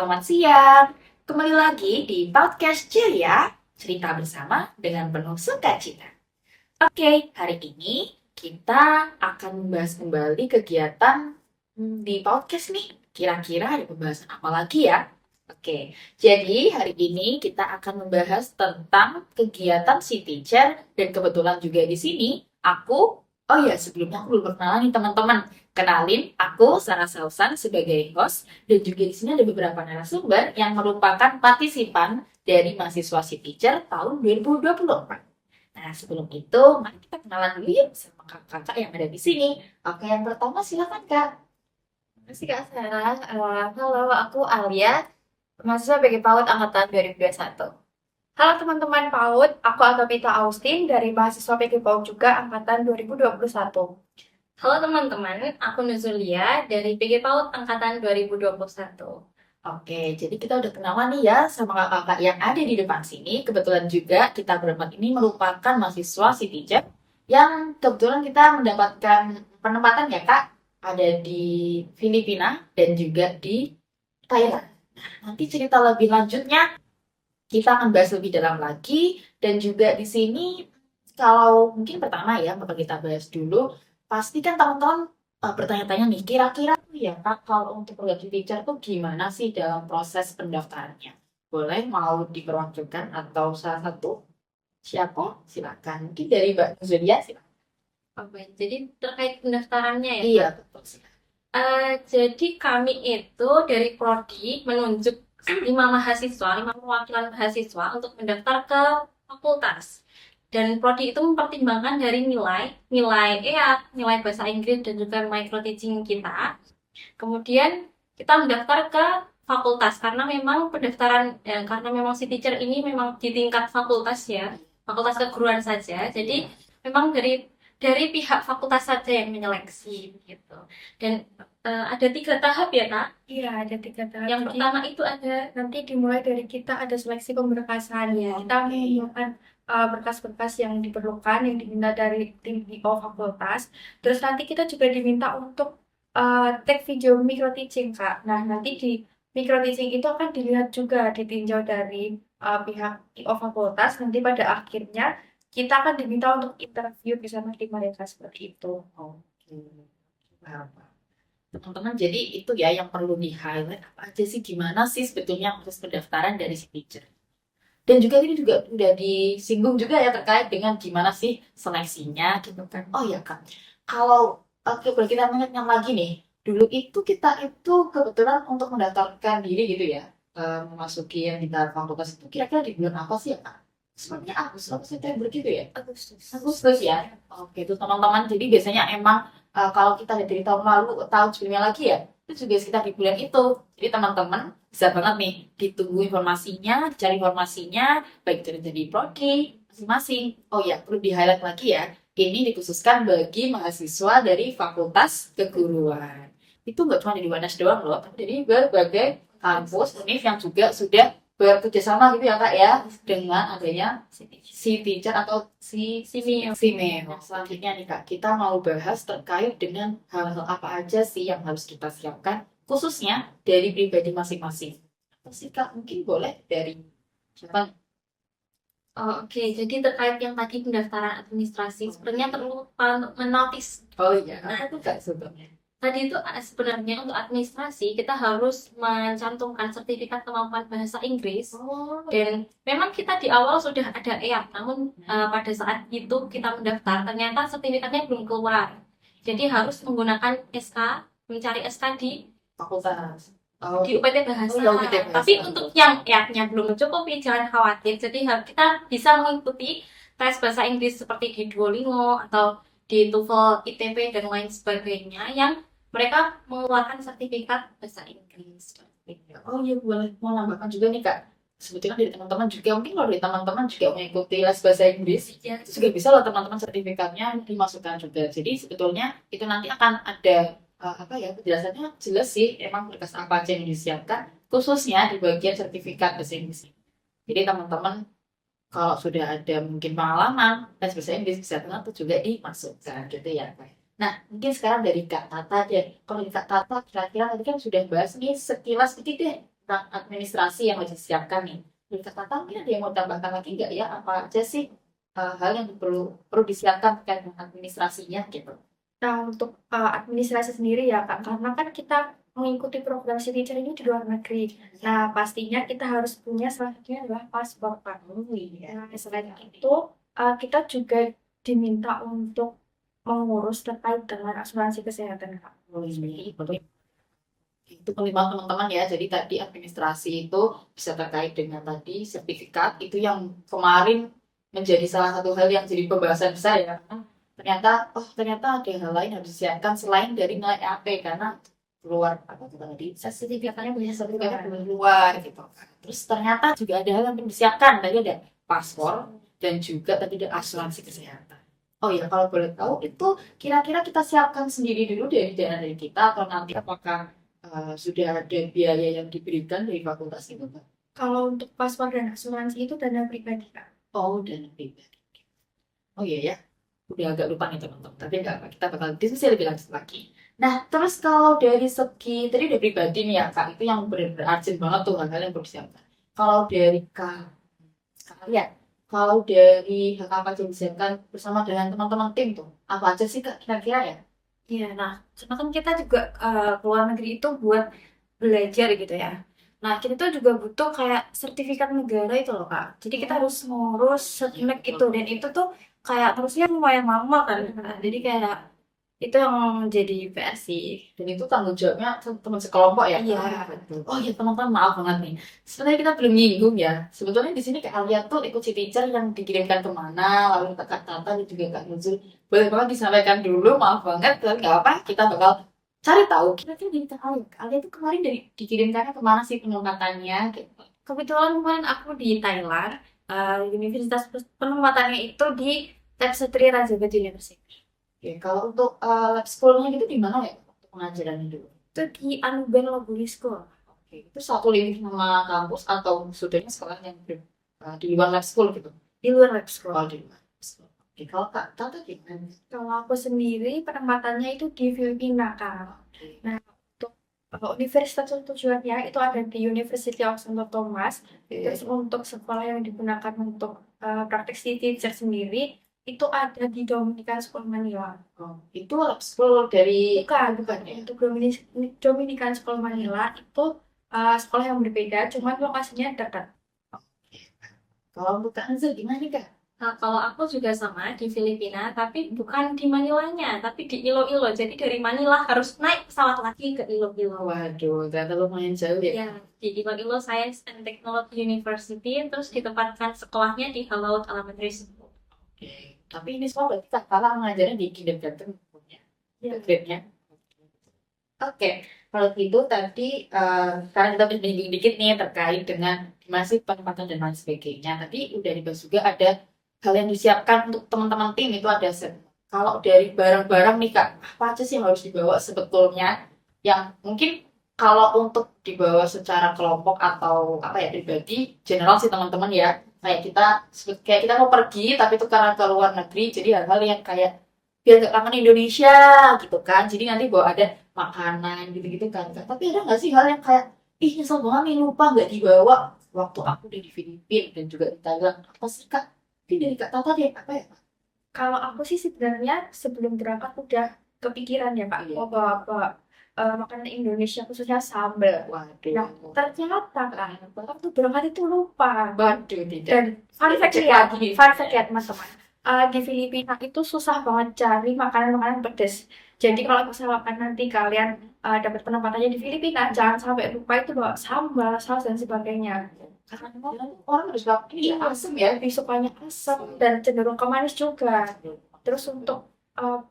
selamat siang. Kembali lagi di podcast Ceria, cerita bersama dengan penuh sukacita. Oke, hari ini kita akan membahas kembali kegiatan di podcast nih. Kira-kira ada pembahasan apa lagi ya? Oke, jadi hari ini kita akan membahas tentang kegiatan si teacher dan kebetulan juga di sini aku, oh ya sebelumnya aku belum perkenalan nih teman-teman. Kenalin, aku Sarah Salsan sebagai host dan juga di sini ada beberapa narasumber yang merupakan partisipan dari mahasiswa si teacher tahun 2024. Nah, sebelum itu, mari kita kenalan dulu yuk sama kakak-kakak yang ada di sini. Oke, yang pertama silakan Kak. Terima kasih Kak Sarah. Halo, aku Alia, mahasiswa BG PAUD angkatan 2021. Halo teman-teman PAUD, aku Agapita Austin dari mahasiswa BG PAUD juga angkatan 2021. Halo teman-teman, aku Nuzulia dari PG PAUD angkatan 2021. Oke, jadi kita udah kenalan nih ya sama kakak-kakak yang ada di depan sini. Kebetulan juga kita berempat ini merupakan mahasiswa si teacher yang kebetulan kita mendapatkan penempatan ya Kak, ada di Filipina dan juga di Thailand. Nah, nanti cerita lebih lanjutnya kita akan bahas lebih dalam lagi dan juga di sini kalau mungkin pertama ya bakal kita bahas dulu pasti kan teman-teman bertanya-tanya nih kira-kira tuh ya Kak kalau untuk program teacher tuh gimana sih dalam proses pendaftarannya, boleh mau diperwakiilkan atau salah satu siapa silakan mungkin dari Mbak Zulia silakan. Oke, jadi terkait pendaftarannya ya, Iya Kak? betul silakan. Jadi kami itu dari Prodi menunjuk 5 perwakilan mahasiswa untuk mendaftar ke fakultas. Dan Prodi itu mempertimbangkan dari nilai EAT, nilai bahasa Inggris dan juga micro teaching kita. Kemudian kita mendaftar ke fakultas karena memang karena memang si teacher ini memang di tingkat fakultas ya, fakultas keguruan saja. Jadi memang dari pihak fakultas saja yang menyeleksi gitu. Dan ada 3 tahap ya Kak. Iya, ada 3 tahap. Yang Jadi, pertama itu ada nanti dimulai dari kita ada seleksi pemberkasan ya. Kita mengumpulkan berkas-berkas yang diperlukan, yang diminta dari tim DO fakultas. Terus nanti kita juga diminta untuk take video micro teaching, Kak. Nah, nanti di micro teaching itu akan dilihat juga, ditinjau dari pihak DO fakultas. Nanti pada akhirnya kita akan diminta untuk interview di sana di mereka seperti itu. Oke, paham. Teman-teman, jadi itu ya yang perlu di-highlight apa aja sih, gimana sih sebetulnya proses pendaftaran dari si teacher. Dan juga ini juga udah disinggung juga ya terkait dengan gimana sih seleksinya gitu kan. Oh ya Kak, kalau boleh kita mengingatkan lagi nih, dulu itu kita itu kebetulan untuk mendaftarkan diri gitu ya, memasuki yang di dalam fakultas itu kira-kira di bulan apa sih ya Kak? Sepertinya Agustus atau September gitu ya? Agustus. Agustus ya. Oke, itu teman-teman. Jadi biasanya emang kalau kita lihat dari tahun lalu ke tahun sebelumnya lagi ya, itu juga sekitar di bulan itu. Jadi teman-teman bisa banget nih ditunggu informasinya, cari informasinya, baik itu dari prodi masing-masing. Oh ya, perlu di-highlight lagi ya. Ini dikhususkan bagi mahasiswa dari Fakultas Keguruan. Itu nggak cuma di UNS doang loh, tapi dari berbagai kampus, univ yang juga sudah bekerja sama gitu ya Kak ya, dengan adanya si teacher atau si sini. Nah, selanjutnya nih Kak, kita mau bahas terkait dengan hal-hal apa aja sih yang harus kita siapkan, khususnya dari pribadi masing-masing. Apa sih Kak? Mungkin boleh dari siapa? Oke, jadi terkait yang tadi pendaftaran administrasi, sebenarnya perlu menotis. Oh iya, apa tuh Kak sebetulnya? Tadi itu sebenarnya untuk administrasi kita harus mencantumkan sertifikat kemampuan bahasa Inggris. Oh, Dan memang kita di awal sudah ada EAT, namun pada saat itu kita mendaftar ternyata sertifikatnya belum keluar. Jadi harus menggunakan SK, mencari SK di fakultas. Oh, UPT Bahasa. Oh, ya, UPT Bahasa. Tapi untuk yang EAT-nya belum mencukupi, jangan khawatir. Jadi kita bisa mengikuti tes bahasa Inggris seperti di Duolingo atau di TOEFL, ITB dan lain sebagainya yang mereka mengeluarkan sertifikat bahasa Inggris. Oh iya, boleh mau nambahkan juga nih Kak. Sebetulnya dari teman-teman juga, mungkin kalau dari teman-teman juga mengikuti les bahasa Inggris, Ya, itu juga bisa loh teman-teman sertifikatnya dimasukkan juga. Jadi sebetulnya itu nanti akan ada apa ya penjelasannya jelas sih, emang berkas apa aja yang disiapkan, khususnya di bagian sertifikat bahasa Inggris. Jadi teman-teman kalau sudah ada mungkin pengalaman les bahasa Inggris bisa banget tuh juga dimasukkan gitu ya Kak. Nah, mungkin sekarang dari Kak Tata deh. Kalau dari Kak Tata, kira-kira tadi kan sudah bahas nih sekilas sedikit deh tentang administrasi yang harus disiapkan nih. Dari Kak Tata mungkin ada yang mau tambahkan lagi nggak ya? Apa aja sih hal yang perlu disiapkan terkait dengan administrasinya gitu? Nah, untuk administrasi sendiri ya Kak, karena kan kita mengikuti program Si Teacher ini di luar negeri. Nah, pastinya kita harus punya salah satunya adalah paspor Kak. Nah, selain itu, kita juga diminta untuk mengurus terkait dengan asuransi kesehatan Kak. Seperti itu. Itu penting banget teman-teman ya. Jadi tadi administrasi itu bisa terkait dengan tadi sertifikat itu yang kemarin menjadi salah satu hal yang jadi pembahasan besar ya. Ternyata ada hal lain yang harus disiapkan selain dari nilai AP karena keluar apa tuh tadi sertifikatnya belum keluar gitu kan. Terus ternyata juga ada hal yang perlu disiapkan. Tadi ada paspor dan juga tadi ada asuransi kesehatan. Oh ya, kalau boleh tahu itu kira-kira kita siapkan sendiri dulu dari dana dari kita atau nanti apakah sudah ada biaya yang diberikan dari fakultas itu, Pak? Kalau untuk paspor dan asuransi itu dana pribadi Kak. Oh, dana pribadi. Oh iya ya, udah agak lupa nih teman-teman. Tapi nggak apa, kita bakal diskusi lebih lanjut lagi. Nah, terus kalau dari segi tadi udah pribadi nih ya, Kak, itu yang benar-benar urgent banget tuh hal-hal yang perlu disiapkan. Kalau dari kalian, kalau dari hal apa yang disiapkan bersama dengan teman-teman tim tuh, apa aja sih Kak kira-kira ya? Iya, nah, karena kan kita juga ke luar negeri itu buat belajar gitu ya. Nah, kita tuh juga butuh kayak sertifikat negara itu loh, Kak. Jadi kita harus ngurus sertifikat itu, dan itu tuh kayak harusnya lumayan lama kan. Nah, jadi kayak itu yang jadi PR sih. Dan itu tanggung jawabnya teman sekelompok ya? Iya. Betul. Oh ya teman-teman maaf banget nih. Sebenarnya kita belum nyinggung ya. Sebetulnya di sini Kak Alia tuh ikut si teacher yang dikirimkan kemana, lalu Kak Tata dan juga Kak Nuzul. Boleh banget disampaikan dulu, maaf banget. Tapi nggak apa, kita bakal cari tahu. Kira-kira dari Kak Alia, Kak Alia tuh kemarin dikirimkannya kemana sih penempatannya? Gitu. Kebetulan kemarin aku di Thailand, universitas penempatannya itu di Tapestry Raja Baja University. Oke, kalau untuk lab school-nya gitu di mana ya? Untuk pengajarannya dulu. Itu di Anuban Loguri School. Oke, itu satu link sama kampus atau sudahnya sekolah yang di luar lab school gitu? Di luar lab school. Oh, di luar lab school. Oke, kalau Kak Tata gimana? Kalau aku sendiri penempatannya itu di Filipina Kak. Oke. Nah, untuk universitas tujuannya itu ada di University of Santo Thomas. Terus untuk sekolah yang digunakan untuk praktek Si Teacher sendiri itu ada di Dominican School Manila. Oh, itu lab school dari Bukan ya? untuk Dominican School Manila itu sekolah yang berbeda, cuman lokasinya dekat. Kalau untuk Kak Hazel gimana nih Kak? Nah, kalau aku juga sama di Filipina, tapi bukan di Manilanya, tapi di Iloilo. Jadi dari Manila harus naik pesawat lagi ke Iloilo. Waduh, ternyata lumayan jauh ya. Ya, di Iloilo Science and Technology University, terus ditempatkan sekolahnya di Halaut Elementary School. Oke. Tapi ini semua berarti Kak Tala mengajarnya di kindergarten punya. Ya. Grade-nya. Oke, kalau gitu tadi karena kita menyinggung dikit nih terkait dengan gimana sih penempatan dan lain sebagainya. Tapi udah dibahas juga ada hal yang disiapkan untuk teman-teman tim itu ada set. Kalau dari barang-barang nih Kak, apa aja sih yang harus dibawa sebetulnya? Yang mungkin kalau untuk dibawa secara kelompok atau apa ya pribadi, general sih teman-teman ya. Kayak kita mau pergi tapi itu karena ke luar negeri, jadi hal-hal yang kayak biar gak kangen Indonesia gitu kan. Jadi nanti bawa ada makanan gitu-gitu kan. Tapi ada nggak sih hal yang kayak nyesel banget nih lupa nggak dibawa waktu aku udah di Filipina dan juga di Thailand. Apa sih Kak? Ini dari Kak Tata deh, apa ya? Kalau aku sih sebenarnya sebelum berangkat udah kepikiran ya Kak, Iya. mau bawa makanan Indonesia khususnya sambal. Waduh. Nah, ternyata kan waktu berangkat itu lupa. Waduh, tidak. Dan fun fact Cek ya, lagi. teman-teman. Di Filipina itu susah banget cari makanan-makanan pedas. Jadi kalau misalkan nanti kalian dapat penempatannya di Filipina, jangan sampai lupa itu bawa sambal, saus dan sebagainya. Karena orang harus bilang, ini Iya. asem ya. Lebih sukanya asam dan cenderung ke manis juga. Terus untuk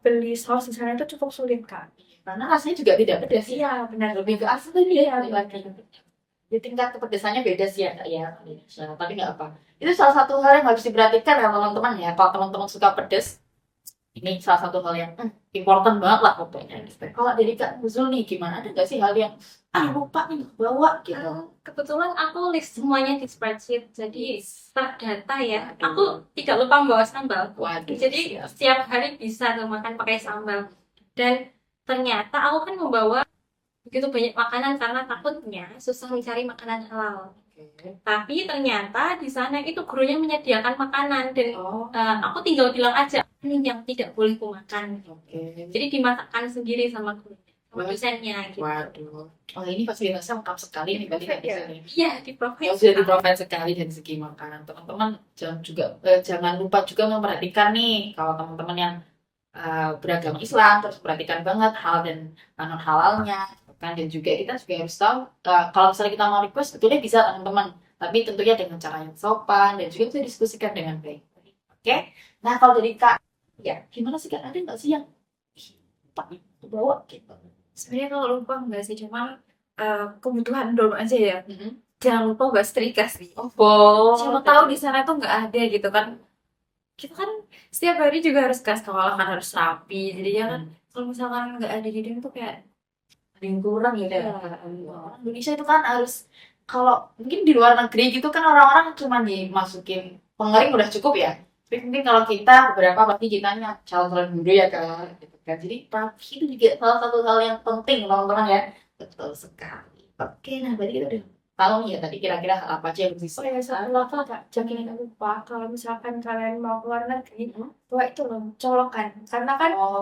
beli saus di sana itu cukup sulit Kak. Karena rasanya juga tidak pedas ya. Iya benar. Lebih ke asam tadi ya. Iya, Lagi. Ya, tingkat kepedasannya beda sih ya, Kak, ya. Tapi nggak apa. Itu salah satu hal yang harus diperhatikan ya teman-teman ya. Kalau teman-teman suka pedas, ini salah satu hal yang important banget lah pokoknya. Kalau dari Kak Nuzul nih gimana? Ada nggak sih hal yang lupa nih bawa gitu? Kebetulan aku list semuanya di spreadsheet, jadi terdata ya. Aku tidak lupa membawa sambal. Waduh. Jadi siap. setiap hari bisa tuh makan pakai sambal. Dan ternyata aku kan membawa begitu banyak makanan karena takutnya susah mencari makanan halal. Oke. Tapi ternyata di sana itu gurunya menyediakan makanan dan Oh, aku tinggal bilang aja ini yang tidak boleh ku makan. oke. Jadi dimasakkan sendiri sama gurunya, sama Wah. dosennya gitu. Waduh. Oh, ini fasilitasnya lengkap sekali nih berarti kayak di Iya. sini. Iya, di Ya, provinsi. sudah di-provide sekali dari segi makanan. Teman-teman jangan lupa juga memperhatikan nih kalau teman-teman yang beragama Islam terus perhatikan banget hal dan non halalnya kan, dan juga kita juga harus tahu kalau misalnya kita mau request sebetulnya bisa teman-teman, tapi tentunya dengan cara yang sopan dan juga bisa diskusikan dengan baik. Oke, nah kalau dari Kak, ya gimana sih Kak, ada nggak sih yang lupa nih bawa gitu? Sebenarnya kalau lupa enggak sih, cuma kebutuhan dulu aja ya. Mhm. Jangan lupa bawa setrika sih. Oh, Siapa tahu di sana tuh nggak ada gitu kan. Kita kan setiap hari juga harus ke sekolah kan, harus rapi. Jadi ya kan kalau misalkan nggak ada di dia tuh kayak ada yang kurang gitu ya. ya, Orang Indonesia itu kan harus, kalau mungkin di luar negeri gitu kan orang-orang cuma dimasukin pengering udah cukup ya. Tapi mungkin kalau kita beberapa pasti kitanya calon-calon guru ya kan, gitu kan. Jadi rapi itu juga salah satu hal yang penting teman-teman ya. Betul sekali. Oke, nah berarti kita udah tahu nih ya tadi kira-kira hal apa aja yang bisa. oh ya satu lagi Kak, jangan lupa kalau misalkan kalian mau keluar negeri, bawa itu loh, colokan. Karena kan Oh,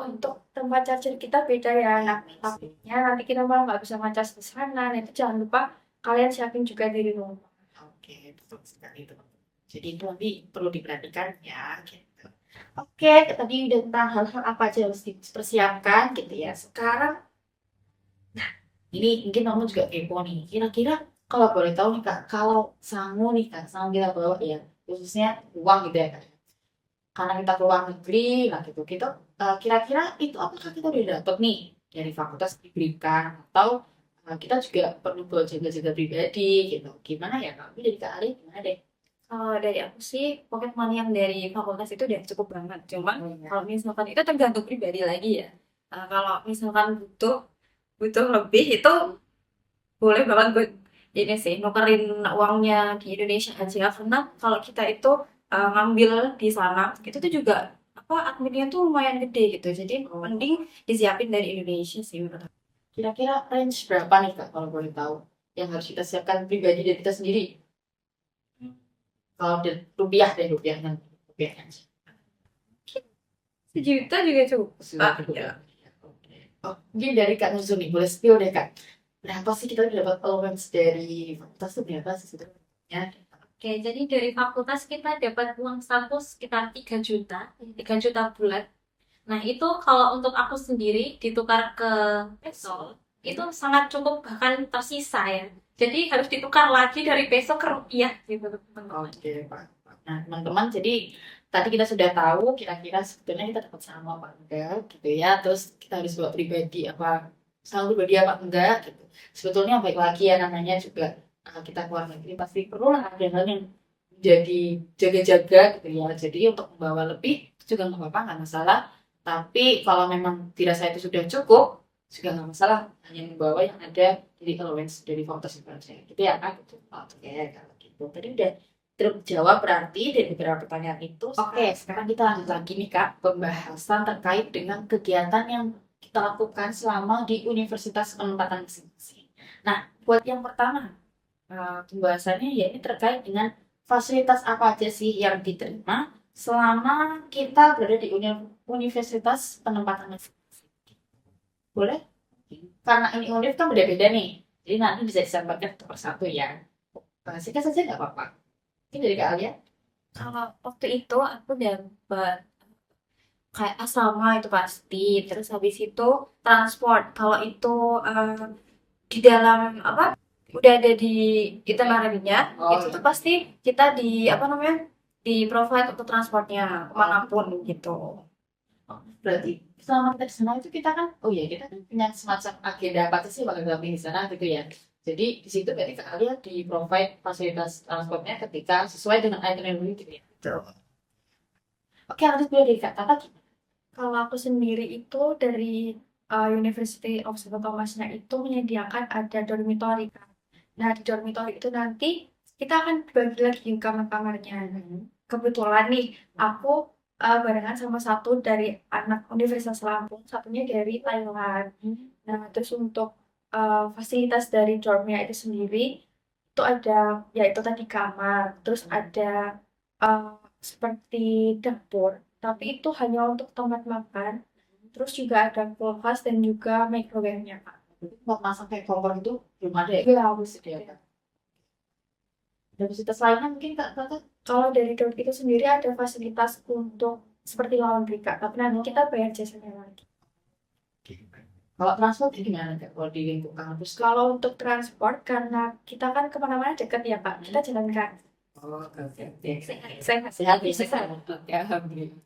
untuk tempat charger kita beda ya. Nah, takutnya nanti kita malah nggak bisa ngecas di sana. Nah, itu jangan lupa kalian siapin juga di rumah. oke, betul sekali teman-teman. Jadi itu nanti perlu diperhatikan ya, gitu. Oke, tadi udah tentang hal-hal apa aja yang harus dipersiapkan gitu ya. Sekarang, ini mungkin kamu juga kepo nih. Kira-kira kalau boleh tahu nih Kak, kalau sangu nih Kak, sangu kita bawa ya, khususnya uang gitu ya Kak. Karena kita keluar negeri, nah gitu, kira-kira itu apakah kita udah dapet nih dari fakultas diberikan, atau kita juga perlu bawa jaga-jaga pribadi gitu. Gimana ya Kak? Ini dari Kak Ari gimana deh? Kalau dari aku sih, pocket money yang dari fakultas itu udah cukup banget. Cuma Oh, iya. kalau misalkan itu tergantung pribadi lagi ya. Kalau misalkan butuh lebih itu boleh banget buat ini sih nukerin uangnya di Indonesia aja, karena kalau kita itu ngambil di sana itu tuh juga apa adminnya tuh lumayan gede gitu, jadi Oh. mending disiapin dari Indonesia sih menurut aku. Kira-kira range berapa nih Kak kalau boleh tahu yang harus kita siapkan pribadi dari kita sendiri? Kalau dari rupiahnya. Sejuta juga cukup. Sudah cukup ya. Oke. Oh, mungkin dari Kak Nuzul nih, boleh spill deh Kak. Berapa sih kita dapat allowance dari fakultas itu berapa sih sebenarnya? Oke, jadi dari fakultas kita dapat uang saku sekitar 3 juta, 3 juta bulan. Nah, itu kalau untuk aku sendiri ditukar ke peso, itu sangat cukup, bahkan tersisa ya. Jadi harus ditukar lagi dari peso ke rupiah gitu, teman-teman. Oke, Pak. Nah, teman-teman, jadi tadi kita sudah tahu kira-kira sebetulnya kita dapat sama apa enggak gitu ya. Terus kita harus bawa pribadi apa, sama pribadi apa enggak gitu. Sebetulnya baik lagi ya, namanya juga kita keluar negeri pasti perlu lah ada hal yang jadi jaga-jaga gitu ya. Jadi untuk membawa lebih itu juga nggak apa-apa, nggak masalah. Tapi kalau memang dirasa itu sudah cukup, juga nggak masalah. Hanya membawa yang ada jadi allowance dari fakultas itu aja. Gitu ya Kak? Gitu. Oke, kalau gitu. Tadi udah terjawab berarti dari beberapa pertanyaan itu. Oke, sekarang kita lanjut lagi nih Kak, pembahasan terkait dengan kegiatan yang kita lakukan selama di universitas penempatan masing-masing. Nah, buat yang pertama, pembahasannya ya ini terkait dengan fasilitas apa aja sih yang diterima selama kita berada di universitas penempatan masing-masing. Boleh? Karena ini univ kan beda-beda nih, jadi nanti bisa disampaikan satu persatu ya. Singkat saja nggak apa-apa. Ini dari Kak Alia. Kalau waktu itu aku dapat kayak asrama itu pasti, terus habis itu transport. Kalau itu di dalam apa udah ada di itinerary-nya, Oh, itu tuh pasti kita di apa namanya di provide untuk transportnya kemanapun gitu. berarti selama kita di sana itu kita kan, oh ya kita kan punya semacam agenda apa sih bakal dilakuin di sana gitu ya. Jadi di situ berarti Kak Alia di provide fasilitas transportnya ketika sesuai dengan itinerary gitu ya. Oke, lanjut dulu dari Kak Tata. Kalau aku sendiri itu dari University of Santo Thomasnya itu menyediakan ada dormitory kan. Nah, di dormitory itu nanti kita akan bagi lagi kamar-kamarnya. Kebetulan nih, aku barengan sama satu dari anak Universitas Lampung, satunya dari Thailand. Nah, terus untuk fasilitas dari dormnya itu sendiri itu ada yaitu tadi kamar, terus ada eh, seperti dapur, tapi itu hanya untuk tempat makan. Terus juga ada kulkas dan juga microwave-nya, Kak. Mau masak kayak kompor itu belum ada ya? Iya, harus Disediakan. Dan fasilitas lainnya mungkin kakak. Kalau dari dorm itu sendiri ada fasilitas untuk seperti laundry, Kak, tapi nanti kita bayar jasanya lagi. Kalau transport gimana kak? Kalau di lingkup kampus tuh? Kalau untuk transport, karena kita kan kemana-mana dekat ya, Kak, kita jalan kaki. Oh, oke. Sehat. Sehat ya, sehat. Ya, alhamdulillah.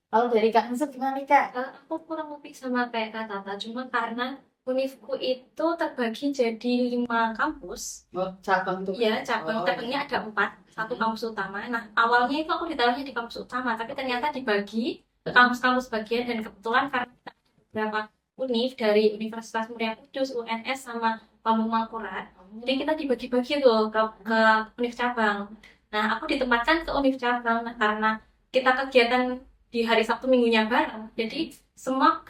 Kalau dari Kak Nusuk gimana nih, Kak? Aku kurang lebih sama kayak Kak Tata, cuma karena univku itu terbagi jadi 5 kampus. Oh, cabang tuh. Iya, cabang Oh, cabangnya ada 4, satu kampus utama. Nah, awalnya itu aku ditaruhnya di kampus utama, tapi ternyata dibagi ke kampus-kampus bagian, dan kebetulan karena kita ada beberapa univ dari Universitas Muria Kudus, UNS, sama Pamung Mangkurat. Jadi kita dibagi-bagi tuh ke univ cabang. Nah, aku ditempatkan ke univ cabang. Nah, karena kita kegiatan di hari Sabtu Minggunya bareng, jadi semua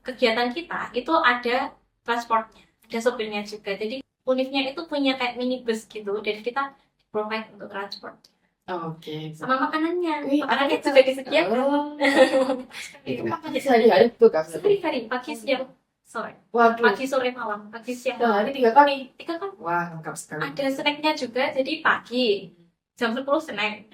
kegiatan kita itu ada transportnya, ada sopirnya juga. Jadi univnya itu punya kayak minibus gitu, jadi kita provide untuk transport Oke. sama makanannya. Wih, Makanannya apa juga tuh? disediakan Oh, itu makan sehari-hari tuh, Kak. sehari-hari, pagi siang sore, Waduh, pagi sore malam, pagi siang malam. sehari 3 kali. 3 kan Wah, lengkap sekali. ada snacknya juga, jadi pagi jam 10 snack,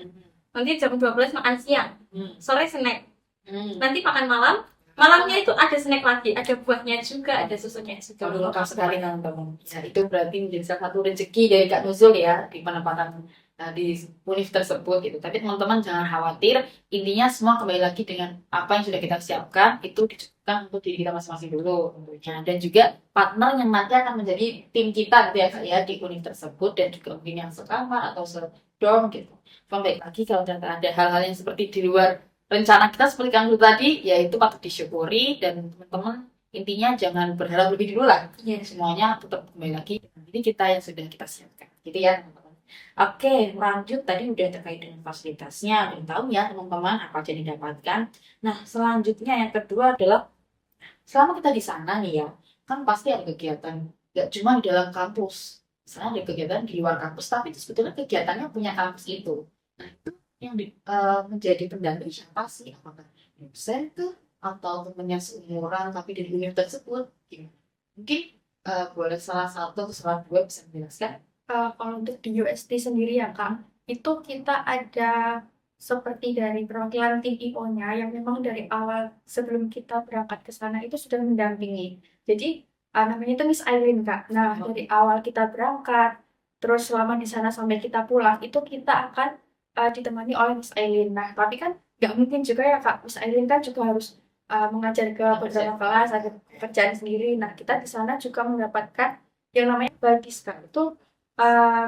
nanti jam 12 makan siang, Hmm. sore snack, Hmm. nanti makan malam. Malamnya itu ada snack lagi, ada buahnya juga, ada susunya juga. Waduh, lengkap sekali teman-teman. Ya, itu berarti menjadi salah satu rezeki dari Kak Nuzul ya di penempatan di univ tersebut gitu. Tapi teman-teman jangan khawatir, intinya semua kembali lagi dengan apa yang sudah kita siapkan itu dicukupkan untuk diri kita masing-masing dulu tentunya. Dan juga partner yang nanti akan menjadi tim kita gitu ya Kak ya di univ tersebut, dan juga mungkin yang sekamar atau sedorm gitu. Baik lagi kalau ternyata ada hal-hal yang seperti di luar rencana kita seperti Kang Dul tadi, ya itu patut disyukuri, dan teman-teman intinya jangan berharap lebih dulu lah. Iya. Semuanya tetap kembali lagi dengan diri kita yang sudah kita siapkan. Gitu ya teman-teman. Oke, lanjut tadi udah terkait dengan fasilitasnya, dan tahu ya teman-teman apa aja yang didapatkan. Nah, selanjutnya yang kedua adalah selama kita di sana nih ya, kan pasti ada kegiatan, gak cuma di dalam kampus. Misalnya ada kegiatan di luar kampus, tapi itu sebetulnya kegiatannya punya kampus itu. Nah, itu yang menjadi pendamping siapa sih? Apakah dosen tuh atau temennya seumuran tapi di univ tersebut? Gimana? Mungkin boleh salah satu atau salah dua bisa menjelaskan? Kalau untuk di UST sendiri ya, Kak, itu kita ada seperti dari perwakilan tim IO-nya yang memang dari awal sebelum kita berangkat ke sana itu sudah mendampingi. Jadi namanya itu Miss Aileen, Kak. Nah, dari awal kita berangkat, terus selama di sana sampai kita pulang, itu kita akan ditemani oleh Miss Aileen. Nah, tapi kan nggak mungkin juga ya, Kak. Miss Aileen kan juga harus mengajar ke beberapa kelas, ada pekerjaan sendiri. Nah, kita di sana juga mendapatkan yang namanya Badis, Kak. Itu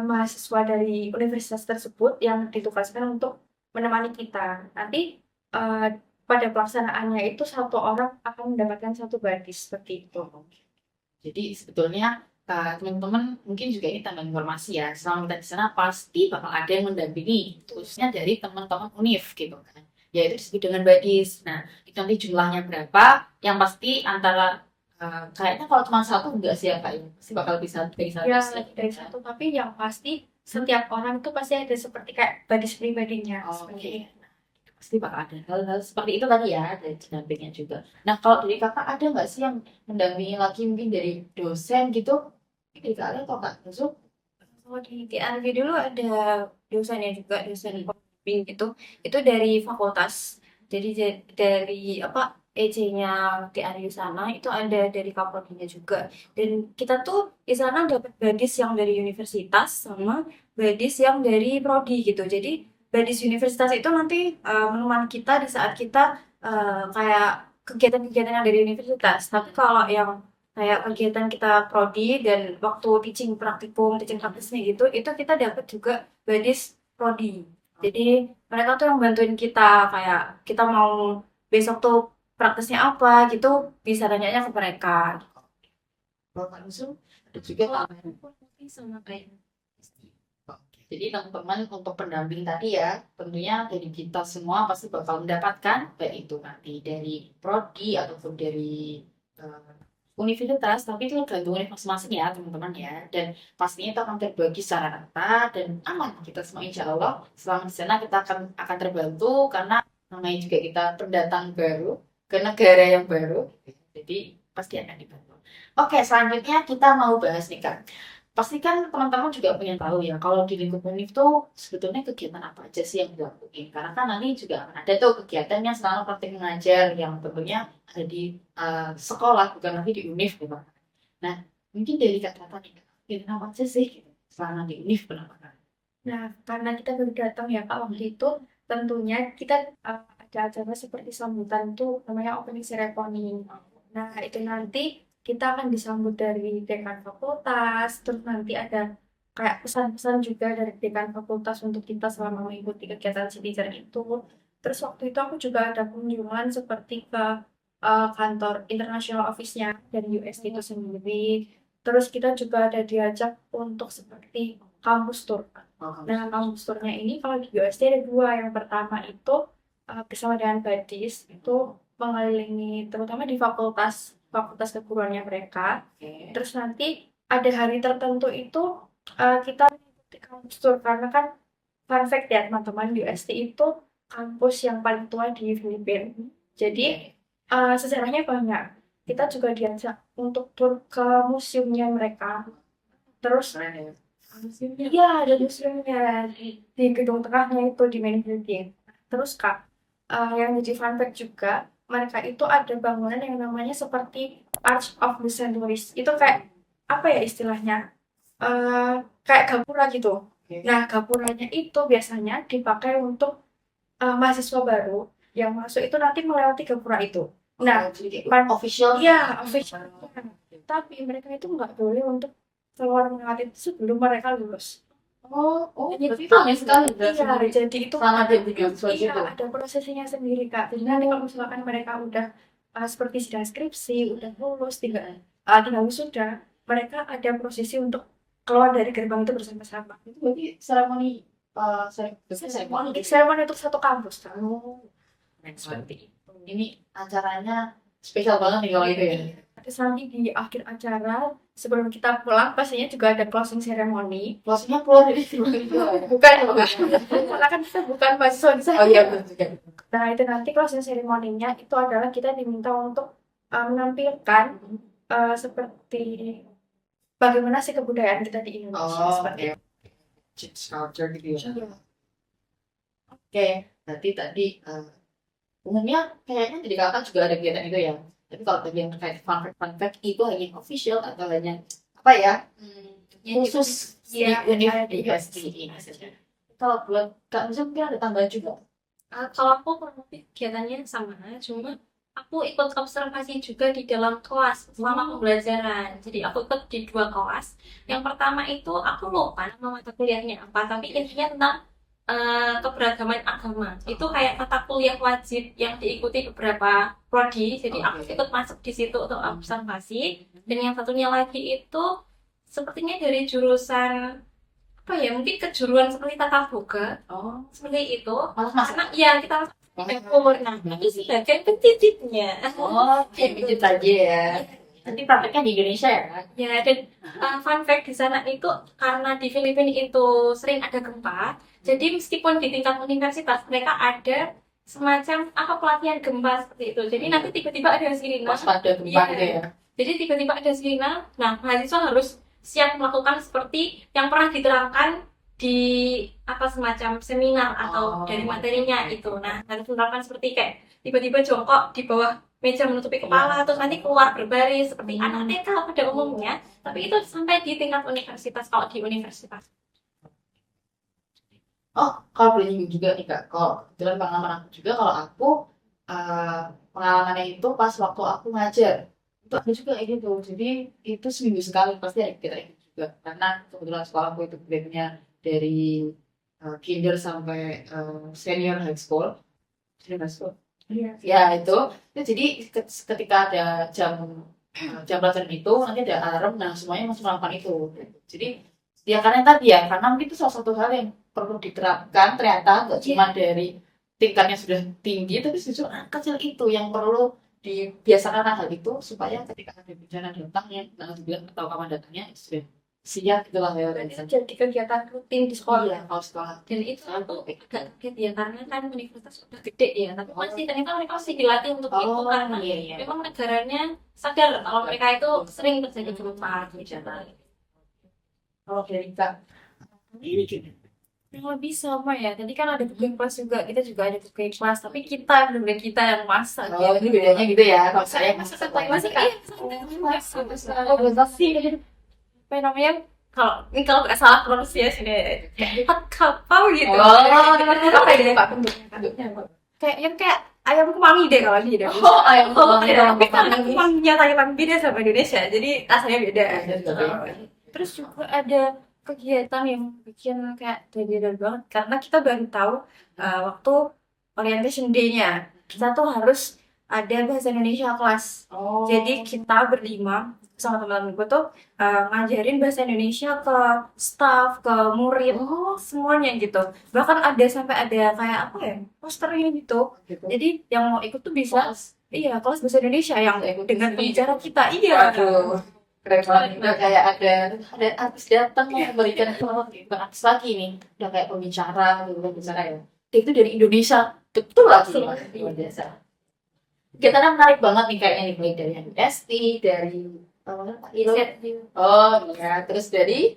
mahasiswa dari universitas tersebut yang ditugaskan untuk menemani kita. Nanti pada pelaksanaannya itu satu orang akan mendapatkan satu badis seperti itu. Jadi sebetulnya teman-teman mungkin juga ini tambah informasi ya. Selama kita di sana pasti bakal ada yang mendampingi, khususnya dari teman-teman univ gitu kan. Yaitu disebut dengan badis. Nah, itu nanti jumlahnya berapa? Yang pasti antara kayaknya kalau cuma satu enggak sih ya Kak, pasti bakal bisa dari satu Ya, sih. lebih dari satu, tapi yang pasti setiap orang itu pasti ada seperti kayak badis pribadinya. Oke. Seperti itu. Pasti bakal ada hal-hal seperti itu tadi ya, ada pendampingnya juga. Nah, kalau dari kakak ada nggak sih yang mendampingi lagi mungkin dari dosen gitu? Dari kalian atau kak Nusuk? Kalau di TRV dulu ada dosennya juga, dosen pembimbing itu dari fakultas. Jadi dari apa EC-nya TRV sana itu ada dari kaprodinya juga. Dan kita tuh di sana dapat badis yang dari universitas sama badis yang dari prodi gitu. Jadi badis universitas itu nanti menemani kita di saat kita kayak kegiatan-kegiatan yang dari universitas. Tapi kalau yang kayak kegiatan kita prodi dan waktu teaching praktikum, teaching praktisnya gitu, itu kita dapat juga badis prodi. Jadi mereka tuh yang bantuin kita, kayak kita mau besok tuh praktisnya apa gitu, bisa tanyanya ke mereka. Kalau kak Nusuk ada juga kak? Sama kayak Jadi teman-teman untuk pendamping tadi ya, tentunya dari kita semua pasti bakal mendapatkan, baik itu nanti dari prodi ataupun dari universitas, tapi itu tergantung univ masing-masing ya teman-teman ya. Dan pastinya itu akan terbagi secara rata dan aman. Kita semua insya Allah selama di sana kita akan terbantu karena namanya juga kita pendatang baru ke negara yang baru. Jadi pasti akan dibantu. Oke, selanjutnya kita mau bahas nih Kak. Pasti kan teman-teman juga pengen tahu ya, kalau di lingkup univ tuh sebetulnya kegiatan apa aja sih yang dilakuin? Karena kan nanti juga akan ada tuh kegiatan yang selama praktik mengajar yang tentunya ada di sekolah, bukan lagi di univ gitu. Nah, mungkin dari Kak Tata nih, kegiatan apa aja sih gitu, selama di univ penambahan? Nah, karena kita baru datang ya Kak waktu itu, tentunya kita ada acara seperti sambutan tuh namanya opening ceremony. Nah, itu nanti kita akan disambut dari dekan fakultas, terus nanti ada kayak pesan-pesan juga dari dekan fakultas untuk kita selama mengikuti kegiatan citizen itu. Terus waktu itu aku juga ada kunjungan seperti ke kantor international office-nya dari UST itu sendiri. Terus kita juga ada diajak untuk seperti kampus tour. Nah, kampus tournya ini kalau di UST ada dua. Yang pertama itu bersama dengan Badis itu mengelilingi terutama di fakultas keguruannya mereka. Terus nanti ada hari tertentu itu kita mengikuti kampus tour karena kan fun fact ya teman-teman di UST itu kampus yang paling tua di Filipina. Jadi sejarahnya banyak. Kita juga diajak untuk tur ke museumnya mereka. Terus iya, ada museumnya di gedung tengahnya itu di main building. Terus Kak, yang jadi fun fact juga, mereka itu ada bangunan yang namanya seperti Arch of the St. Louis. Itu kayak apa ya istilahnya? Kayak gapura gitu. Nah, gapuranya itu biasanya dipakai untuk mahasiswa baru yang masuk itu nanti melewati gapura itu. Nah, jadi pan- official. iya, official. Tapi mereka itu nggak boleh untuk keluar melewati itu sebelum mereka lulus. Jadi Jadi itu aneh sekali berarti. iya, jadi itu Selama dia mahasiswa iya, gitu. ada prosesnya sendiri Kak. Jadi nanti kalau misalkan mereka udah seperti sidang skripsi, udah lulus, tinggal wisuda, mereka ada prosesi untuk keluar dari gerbang itu bersama-sama. Itu berarti seremoni seremoni gitu. Seremoni untuk satu kampus Kak. Seperti itu. Ini acaranya spesial banget nih kalau itu ya. Terus nanti di akhir acara sebelum kita pulang pastinya juga ada closing ceremony. Closingnya keluar dari itu. Bukan, karena kan kita bukan mahasiswa di sana. Oh iya betul juga. Nah, itu nanti closing ceremony-nya itu adalah kita diminta untuk menampilkan seperti bagaimana sih kebudayaan kita di Indonesia seperti Oke. Culture gitu ya. itu. Oke, berarti tadi umumnya kayaknya jadi kakak juga ada kegiatan itu ya. Tapi kalau tadi yang terkait fun fact itu hanya official atau hanya apa ya? Khusus di Iya, universitas ini saja. Kalau buat Kak Nuzul mungkin ada tambahan juga. Kalau aku kurang lebih kegiatannya sama, cuma aku ikut observasi juga di dalam kelas selama pembelajaran. Jadi aku ikut di 2 kelas. Yang pertama itu aku lupa nama mata kuliahnya apa, tapi intinya tentang keberagaman agama. Itu kayak mata kuliah wajib yang diikuti beberapa prodi. Jadi aku ikut masuk di situ untuk observasi. Dan yang satunya lagi itu sepertinya dari jurusan apa ya, mungkin kejuruan seperti tata boga, seperti itu. Malah masuk. Karena ya kita nah, itu sebagai pendidikannya. Itu aja ya. Nanti prakteknya di Indonesia ya kan? Ya, dan fun fact di sana itu karena di Filipina itu sering ada gempa, jadi meskipun di tingkat universitas mereka ada semacam pelatihan gempa seperti itu. Jadi nanti tiba-tiba ada sirine. Waspada gempa Iya. gitu ya. Jadi tiba-tiba ada sirine. Nah, mahasiswa harus siap melakukan seperti yang pernah diterangkan di semacam seminar atau dari materinya itu. Nah, harus menerapkan seperti kayak tiba-tiba jongkok di bawah meja menutupi kepala, terus nanti keluar berbaris seperti anak TK pada umumnya. Tapi itu sampai di tingkat universitas, kalau di universitas. Kalau boleh nyinggung juga nih Kak, kalau kebetulan pengalaman aku juga, kalau aku pengalamannya itu pas waktu aku ngajar. Itu ada juga kayak gitu, jadi itu seminggu sekali pasti ada kegiatan itu juga. Karena kebetulan sekolahku itu grade-nya dari kinder sampai senior high school. Senior high school. Iya. Ya itu jadi ketika ada jam pelajaran itu nanti ada alarm, nah semuanya masih melakukan itu. Jadi ya karena tadi ya, karena mungkin itu salah satu hal yang perlu diterapkan, ternyata nggak cuma dari tingkatnya sudah tinggi, tapi justru anak kecil itu yang perlu dibiasakan hal itu supaya ketika ada bencana datang yang nggak bilang atau kapan datangnya sudah siap gitulah ya. Dan itu jadi kegiatan rutin di sekolah. Iya, kalau sekolah Dan itu aku agak kaget ya karena kan universitas sudah gede ya, tapi masih ternyata mereka masih dilatih untuk itu karena iya iya. memang negaranya sadar kalau mereka itu sering terjadi gempa bencana. Kalau dari Kak ini gimana? Yang lebih sama ya, tadi kan ada cooking class juga, kita juga ada cooking class, tapi kita benar kita yang masak Oh, ini bedanya gitu ya. Kalau saya masak masak tentang masak, Kak. oh bentar sih, apa namanya, ini kalau nggak salah pronunciasi deh, kayak kapau gitu. Apa ya Pak bentuknya? Kayak ayam kumami deh kalau di Indonesia. Oh, ayam Tapi karena kumanginya Thailand beda sama Indonesia, jadi rasanya beda. Terus juga ada kegiatan yang bikin kayak beda banget karena kita baru tahu waktu orientation day-nya kita tuh harus ada bahasa Indonesia kelas. Oh. Jadi kita berlima sama teman-teman gue tuh ngajarin bahasa Indonesia ke staff, ke murid, semuanya gitu. Bahkan ada sampai ada kayak apa ya, posternya gitu. Jadi yang mau ikut tuh bisa, iya kelas bahasa Indonesia yang dengan pembicara kita, iya. Waduh, keren banget. Udah kayak ada artis datang mau memberikan bukan artis lagi nih, udah kayak pembicara ya. Dia itu dari Indonesia, betul lagi luar biasa. Kita kan menarik banget nih kayaknya nih, mulai dari MST, dari Pak Ilo. Oh iya, terus dari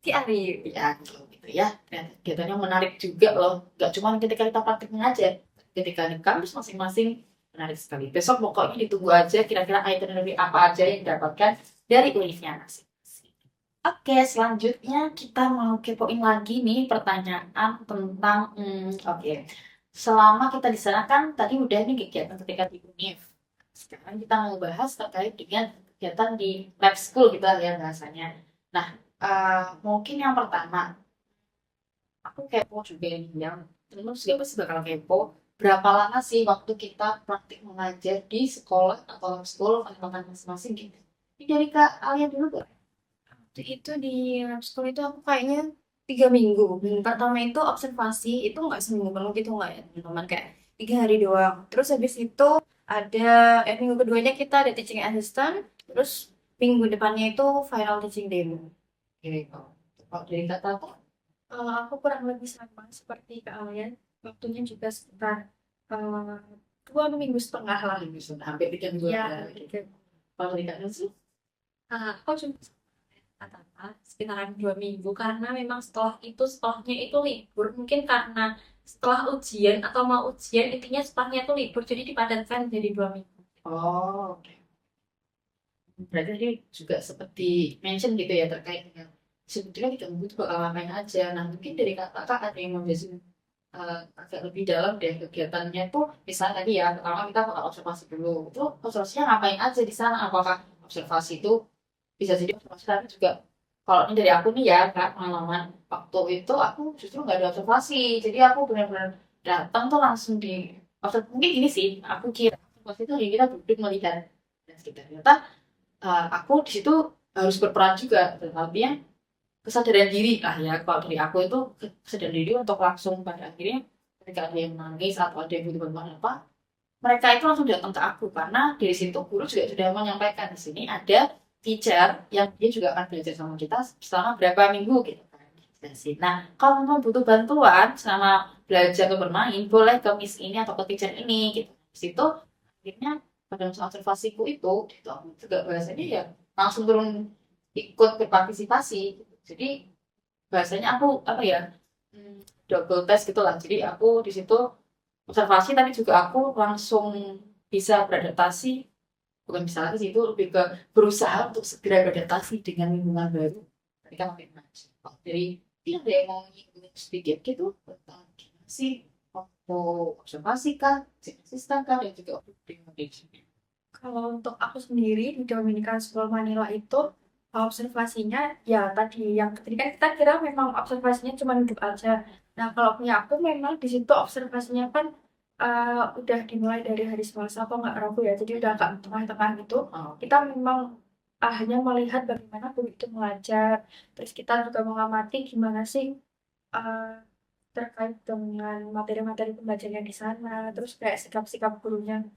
Ari. ya gitu ya. Kegiatannya menarik juga loh. Gak cuma ketika kita praktik mengajar, ketika di kampus masing-masing menarik sekali. Besok pokoknya ditunggu aja kira-kira itinerary apa aja yang didapatkan dari univnya masing-masing. Oke, selanjutnya kita mau kepoin lagi nih pertanyaan tentang oke. Selama kita di sana kan tadi udah nih kegiatan ketika di univ. Sekarang kita mau bahas terkait dengan kegiatan di lab school gitu ya bahasanya. Nah, mungkin yang pertama, aku kepo juga nih yang terus juga pasti bakal kepo. Berapa lama sih waktu kita praktik mengajar di sekolah atau lab school fakultas masing-masing gitu? Ini dari Kak Alia dulu Kak. Waktu itu di lab school itu aku kayaknya 3 minggu. Minggu pertama itu observasi, itu nggak seminggu penuh gitu nggak ya teman-teman, kayak 3 hari doang. Terus habis itu ada minggu keduanya kita ada teaching assistant, terus minggu depannya itu final teaching demo. Oke, kalau dari Kak Tata, Aku kurang lebih sama seperti kalian, waktunya juga sekitar 2,5 minggu lah. hampir 3 minggu Ya, ya. gitu. Kalau dari Kak Nusu, Aku cuma katakan sekitaran 2 minggu karena memang setelahnya itu libur, mungkin karena setelah ujian atau mau ujian intinya setelahnya itu libur, jadi dipadatkan jadi 2 minggu. oh oke. Berarti tadi juga seperti mention gitu ya terkait dengan sebetulnya 3 minggu itu bakal ngapain aja. Nah mungkin dari kakak ada yang mau jelasin agak lebih dalam deh kegiatannya tuh. Misalnya tadi ya pertama kita bakal observasi dulu. Itu observasinya ngapain aja di sana? Apakah observasi itu bisa jadi observasi tapi juga kalau ini dari aku nih ya Kak, pengalaman waktu itu aku justru nggak ada observasi. Jadi aku benar-benar datang tuh langsung di observasi. Mungkin ini sih aku kira observasi itu hanya kita duduk melihat dan sekitar. Ternyata aku di situ harus berperan juga, artinya kesadaran diri lah ya. Kalau dari aku itu kesadaran diri untuk langsung pada akhirnya ketika ada yang nangis atau ada yang butuh bantuan apa, mereka itu langsung datang ke aku karena dari situ guru juga sudah menyampaikan di sini ada teacher yang dia juga akan belajar sama kita selama berapa minggu gitu kan. Nah, kalau memang butuh bantuan selama belajar atau bermain, boleh ke miss ini atau ke teacher ini gitu. Di situ akhirnya pada masa observasiku itu aku juga bahasanya ya langsung turun ikut berpartisipasi gitu. Jadi bahasanya aku apa ya double test gitulah. Jadi aku di situ observasi tapi juga aku langsung bisa beradaptasi, bukan bisa lagi sih, itu lebih ke berusaha untuk segera beradaptasi dengan lingkungan baru ketika makin maju. Jadi ini ada yang mau nyinggung sedikit gitu tentang gimana sih waktu observasi kan, asisten kan, dan juga observasi. Kalau untuk aku sendiri di Dominican School Manila itu observasinya ya tadi yang tadi kan kita kira memang observasinya cuma duduk aja. Nah kalau punya aku memang di situ observasinya kan udah dimulai dari hari Selasa atau nggak Rabu ya, jadi udah agak tengah-tengah gitu. Kita memang hanya melihat bagaimana guru itu mengajar, terus kita juga mengamati gimana sih terkait dengan materi-materi pembelajarannya di sana, terus kayak sikap-sikap gurunya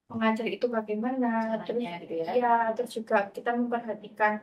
mengajar itu bagaimana, terus Caranya gitu ya. ya terus juga kita memperhatikan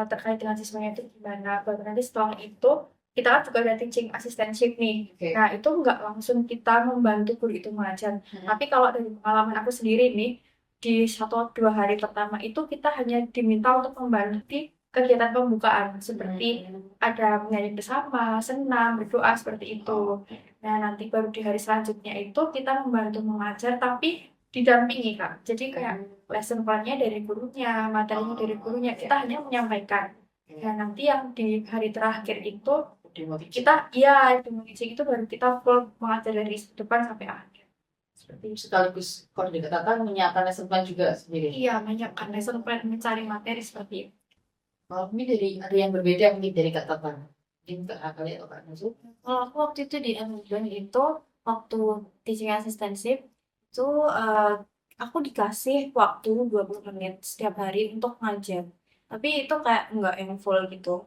terkait dengan siswanya itu gimana. Baru nanti setelah itu kita kan juga ada teaching assistantship nih. Oke. Nah itu nggak langsung kita membantu guru itu mengajar. Tapi kalau dari pengalaman aku sendiri nih, di 1 atau 2 hari pertama itu kita hanya diminta untuk membantu di kegiatan pembukaan seperti ada menyanyi bersama, senam, berdoa seperti itu. Nah nanti baru di hari selanjutnya itu kita membantu mengajar tapi didampingi Kak. Jadi kayak lesson plan-nya dari gurunya, materinya dari gurunya, kita hanya menyampaikan. Nah nanti yang di hari terakhir itu Demo teaching. kita iya demo teaching itu baru kita full mengajar dari depan sampai akhir. Seperti itu. Sekaligus kalau dikatakan menyiapkan lesson plan juga sendiri. Iya, menyiapkan lesson plan mencari materi seperti itu. Kalau ini dari ada yang berbeda mungkin dari Kak Tatang. Mungkin Kak kalian atau Kak Nuzul. Kalau aku waktu itu di Amazon itu waktu teaching assistantship itu aku dikasih waktu 20 menit setiap hari untuk ngajar. Tapi itu kayak nggak yang full gitu.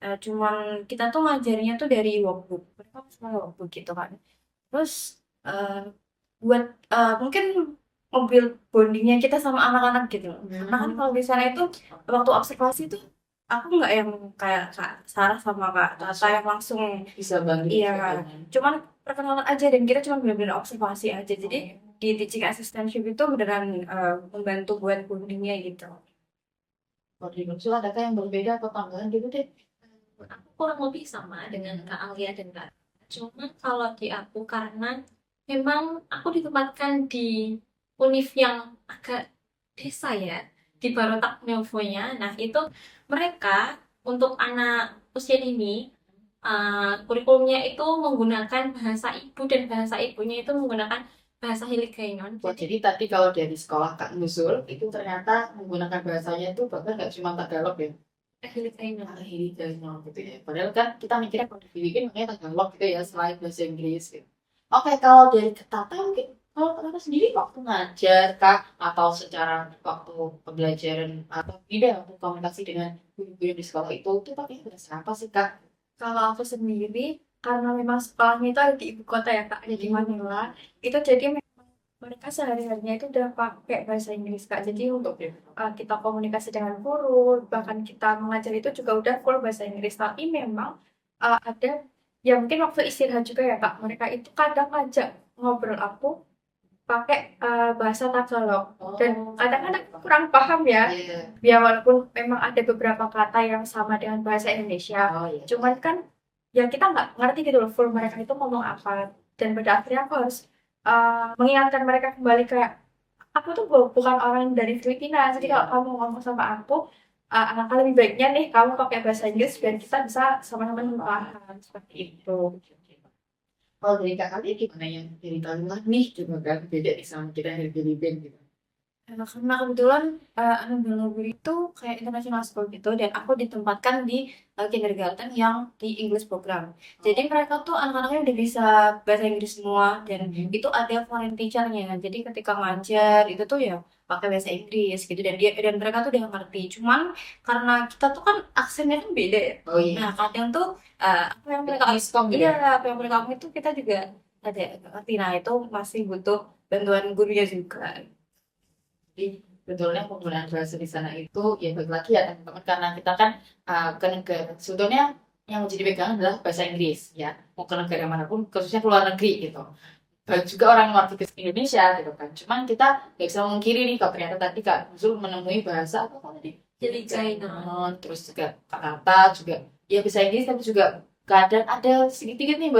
Cuman kita tuh ngajarnya tuh dari workbook. Mereka semua workbook gitu kan. Terus buat mungkin mobil bondingnya kita sama anak-anak gitu loh. Karena kan kalau di sana itu waktu observasi tuh aku nggak yang kayak Kak Sarah sama Kak Tata yang langsung Bisa bantu. Iya. cuman perkenalan aja dan kita cuma benar-benar observasi aja. Jadi di teaching assistantship itu beneran membantu buat bondingnya gitu. Kalau di Nuzul adakah yang berbeda atau tambahan gitu deh? Aku kurang lebih sama dengan Kak Alia dan Kak. Cuma kalau di aku karena memang aku ditempatkan di univ yang agak desa ya, di Barotak Neofonya. Nah itu mereka untuk anak usia dini kurikulumnya itu menggunakan bahasa ibu dan bahasa ibunya itu menggunakan bahasa Hiligaynon. Wah, jadi tadi kalau dari sekolah Kak Nuzul itu ternyata menggunakan bahasanya itu bahkan nggak cuma Tagalog ya. Hiligaynon. Hiligaynon gitu ya. Padahal kan kita mikirnya kalau di Filipina makanya Tagalog gitu ya selain bahasa Inggris gitu. Oke, kalau dari Kak Tata mungkin kalau Kak Tata sendiri waktu ngajar Kak atau secara waktu pembelajaran atau tidak waktu komunikasi dengan guru-guru di sekolah itu pakai bahasa apa sih Kak? Kalau aku sendiri, karena memang sekolahnya itu ada di ibu kota ya Kak, ada di Manila, itu jadi memang mereka sehari-harinya itu udah pakai bahasa Inggris Kak. Jadi untuk kita komunikasi dengan guru, bahkan kita mengajar itu juga udah full bahasa Inggris. Tapi memang ada ya mungkin waktu istirahat juga ya Kak, mereka itu kadang ngajak ngobrol aku pakai bahasa Tagalog. Dan kadang-kadang kurang paham ya. Iya. Ya walaupun memang ada beberapa kata yang sama dengan bahasa Indonesia, Oh iya. cuman kan ya kita nggak ngerti gitu loh full mereka itu ngomong apa. Dan pada akhirnya aku harus mengingatkan mereka kembali kayak aku tuh bukan orang dari Filipina, jadi kalau kamu ngomong sama aku alangkah lebih baiknya nih kamu pakai bahasa Inggris biar kita bisa sama-sama paham seperti itu. Kalau dari Kak kalian gimana yang dari Thailand nih juga kan beda nih sama kita yang dari Filipina gitu. Karena kebetulan anak Belobir itu kayak international school gitu dan aku ditempatkan di kindergarten yang di English program. Jadi mereka tuh anak-anaknya udah bisa bahasa Inggris semua dan itu ada foreign teacher-nya. Jadi ketika ngajar itu tuh ya pakai bahasa Inggris gitu dan mereka tuh udah ngerti. Cuman karena kita tuh kan aksennya kan beda ya. Oh iya. Nah, kadang tuh apa yang mereka Miskom gitu. iya, apa yang mereka omongin itu kita juga ada ngerti. Nah, itu masih butuh bantuan gurunya juga. Jadi betulnya penggunaan bahasa di sana itu ya balik lagi ya teman-teman karena kita kan ke negara sebetulnya yang menjadi pegangan adalah bahasa Inggris ya mau ke negara manapun khususnya ke luar negeri gitu. Dan juga orang luar negeri ke Indonesia gitu kan. Cuman kita nggak bisa memungkiri nih kalau ternyata tadi Kak Zul menemui bahasa apa tadi? Hiligaynon. Terus juga Kak Tata juga ya bisa Inggris tapi juga kadang ada sedikit-sedikit nih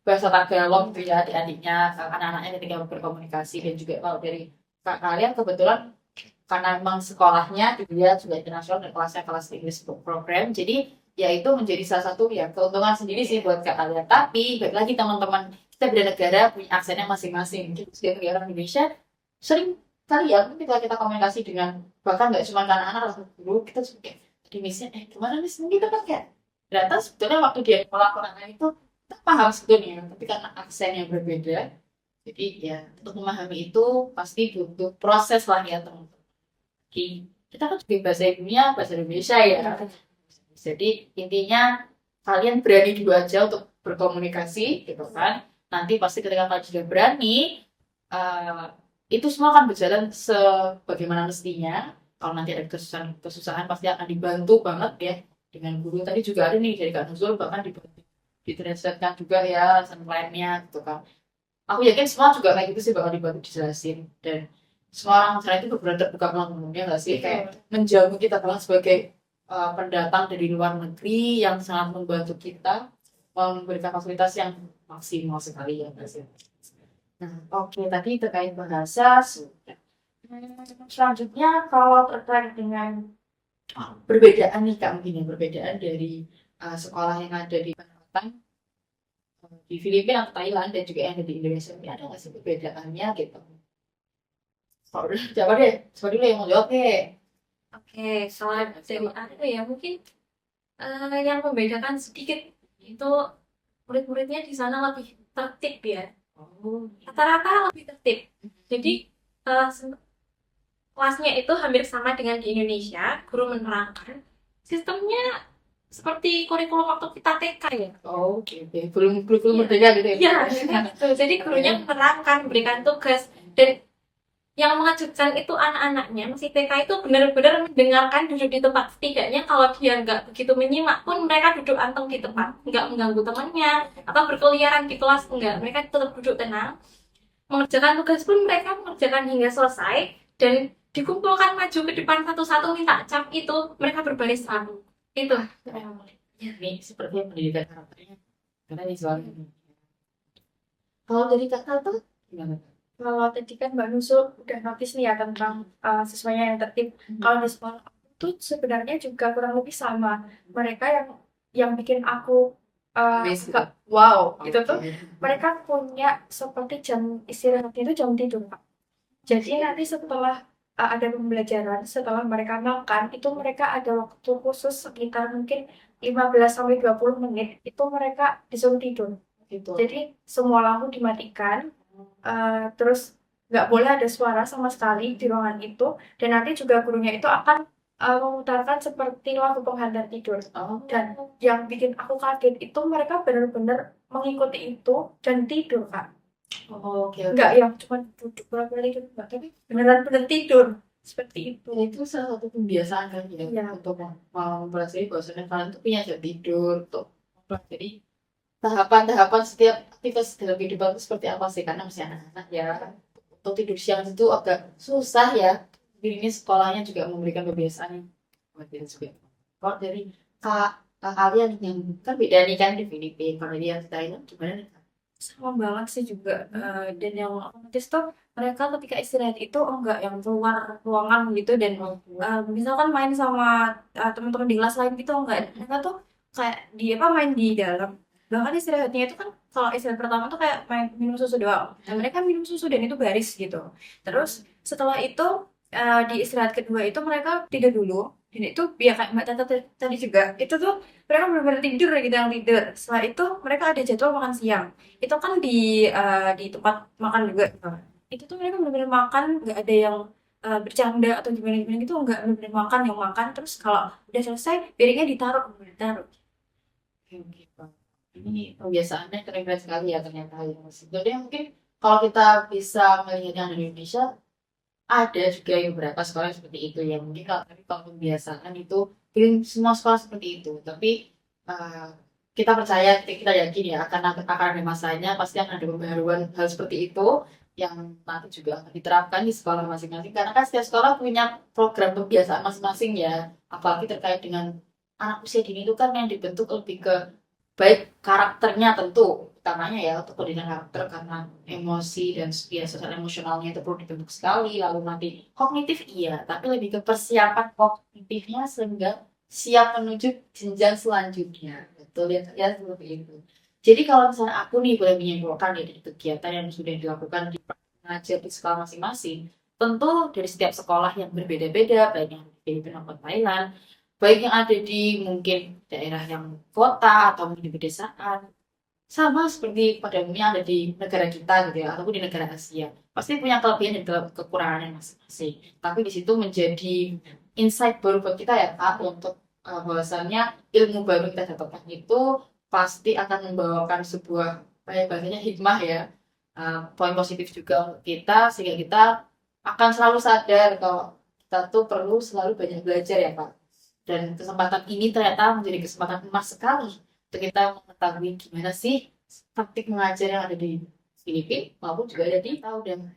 bahasa Tagalog gitu ya adik-adiknya anak-anaknya ketika berkomunikasi dan juga kalau dari Kak kalian kebetulan karena memang sekolahnya dia juga internasional dan kelasnya kelas English program jadi ya itu menjadi salah satu ya keuntungan sendiri sih buat Kak kalian tapi baik lagi teman-teman kita beda negara punya aksennya masing-masing sebagai orang Indonesia sering kali ya ketika kita komunikasi dengan bahkan nggak cuma anak-anak atau guru kita juga di misalnya gimana nih kita kan kayak ternyata sebetulnya waktu dia melakukan itu kita paham sebetulnya tapi karena aksen yang berbeda jadi ya untuk memahami itu pasti butuh proses lah ya teman-teman. Kita kan juga bahasa ibunya bahasa Indonesia ya. Jadi intinya kalian berani dulu aja untuk berkomunikasi gitu kan. Nanti pasti ketika kalian sudah berani itu semua akan berjalan sebagaimana mestinya. Kalau nanti ada kesusahan pasti akan dibantu banget ya dengan guru. Tadi juga ada nih dari Kak Nuzul bahkan dibantu ditranslatekan juga ya lesson plan-nya gitu kan. Aku yakin semua juga kayak gitu sih bakal dibantu dijelasin, dan semua orang sana itu benar-benar terbuka ngomongnya nggak sih, kayak menjamu kita bilang sebagai pendatang dari luar negeri yang sangat membantu kita memberikan fasilitas yang maksimal sekali ya nggak sih. Nah, oke, tadi terkait bahasa sudah. Selanjutnya kalau terkait dengan perbedaan nih Kak, mungkin ya perbedaan dari sekolah yang ada di Batam, di Filipina atau Thailand dan juga yang ada di Indonesia, ini ada nggak sih perbedaannya gitu? Kalau udah siapa deh? Siapa dulu yang mau jawab deh? Oke, selain dari aku ya mungkin yang membedakan sedikit itu murid-muridnya di sana lebih tertib ya. Oh, Rata-rata lebih tertib. Jadi eh, se- kelasnya itu hampir sama dengan di Indonesia. Guru menerangkan sistemnya seperti kurikulum waktu kita TK ya. oh, oke. Belum belum Iya. merdeka gitu ya? Iya, gitu. Jadi gurunya menerangkan, memberikan tugas, dan yang mengejutkan itu anak-anaknya masih TK itu benar-benar mendengarkan, duduk di tempat. Setidaknya kalau dia nggak begitu menyimak pun mereka duduk anteng di tempat, nggak mengganggu temannya atau berkeliaran di kelas, enggak. Mereka tetap duduk tenang. Mengerjakan tugas pun mereka mengerjakan hingga selesai, dan dikumpulkan maju ke depan satu-satu minta cap itu mereka berbaris ramu. Itu Ya, ini seperti pendidikan karakternya. Karena ini soalnya. Kalau dari kakak tuh gimana? Kalau tadi kan Mbak Nusul udah notice nih ya tentang siswanya yang tertib. Kalau di sekolah aku tuh sebenarnya juga kurang lebih sama. Mereka yang bikin aku Basic. wow, itu tuh mereka punya seperti jam istirahatnya itu jam tidur, Pak. Jadi nanti setelah ada pembelajaran, setelah mereka makan, itu mereka ada waktu khusus sekitar mungkin 15 sampai 20 menit itu mereka disuruh tidur. Gitu. Jadi semua lampu dimatikan, terus nggak boleh ada suara sama sekali di ruangan itu, dan nanti juga gurunya itu akan memutarkan seperti lagu penghantar tidur. Oh, Dan yang bikin aku kaget itu mereka benar-benar mengikuti itu dan tidur, Kak. oh, oke. Nggak yang cuma duduk pura-pura tidur, enggak, tapi beneran tidur seperti itu. Ya, itu salah satu kebiasaan kan ya, Iya. untuk mempelajari bahwasanya kalian tuh punya jam tidur untuk mempelajari tahapan-tahapan setiap aktivitas dalam kehidupan itu seperti apa sih, karena masih anak-anak ya, untuk tidur siang itu agak susah ya. Ini sekolahnya juga memberikan kebiasaan yang buat kita juga. Kalau dari kalian yang kan beda nih kan di Filipina, kalau dia di Thailand gimana nih? Sama banget sih juga. Dan yang aku notice tuh mereka ketika istirahat itu enggak yang keluar ruangan gitu, dan misalkan main sama teman-teman di kelas lain gitu enggak. Mereka tuh kayak di apa main di dalam. Bahkan istirahatnya itu kan kalau istirahat pertama tuh kayak main minum susu doang. Dan mereka minum susu dan itu baris gitu. Terus setelah itu di istirahat kedua itu mereka tidur dulu. Dan itu ya kayak Mbak Tata tadi juga. Itu tuh mereka benar-benar tidur gitu yang tidur. Setelah itu mereka ada jadwal makan siang. Itu kan di tempat makan juga. Itu tuh mereka benar-benar makan, nggak ada yang bercanda atau gimana-gimana gitu, nggak, benar-benar makan yang makan. Terus kalau udah selesai piringnya ditaruh. Oke, Pak. Ini kebiasaannya keren-keren sekali ya ternyata ya. Sebenarnya mungkin kalau kita bisa melihat yang di Indonesia, ada juga yang beberapa sekolah seperti itu ya. Mungkin kalau kebiasaan itu mungkin semua sekolah seperti itu. Tapi uh, kita percaya, kita yakin ya akan ada masanya, pasti akan ada pembaharuan hal seperti itu yang nanti juga akan diterapkan di sekolah masing-masing. Karena kan setiap sekolah punya program kebiasaan masing-masing ya. Apalagi terkait dengan anak usia dini itu kan yang dibentuk lebih ke baik karakternya tentu utamanya ya, untuk pendidikan karakter, karena emosi dan ya sosial emosionalnya itu perlu dibentuk sekali, lalu nanti kognitif iya, tapi lebih ke persiapan kognitifnya sehingga siap menuju jenjang selanjutnya, betul ya seperti itu. Jadi kalau misalnya aku nih boleh menyimpulkan dari kegiatan yang sudah dilakukan di pengajar di sekolah masing-masing, tentu dari setiap sekolah yang berbeda-beda, baik yang di Filipina maupun Thailand, baik yang ada di mungkin daerah yang kota atau di pedesaan, sama seperti pada umumnya ada di negara kita gitu ya, ataupun di negara Asia, pasti punya kelebihan dan kekurangannya masing-masing. Tapi di situ menjadi insight baru buat kita ya Kak, untuk bahwasannya ilmu baru kita dapatkan itu pasti akan membawakan sebuah kayak bahasanya hikmah ya, poin positif juga untuk kita, sehingga kita akan selalu sadar kalau kita tuh perlu selalu banyak belajar ya Pak. Dan kesempatan ini ternyata menjadi kesempatan emas sekali untuk kita mengetahui gimana sih praktik mengajar yang ada di Filipina maupun juga ada di tahu. Dan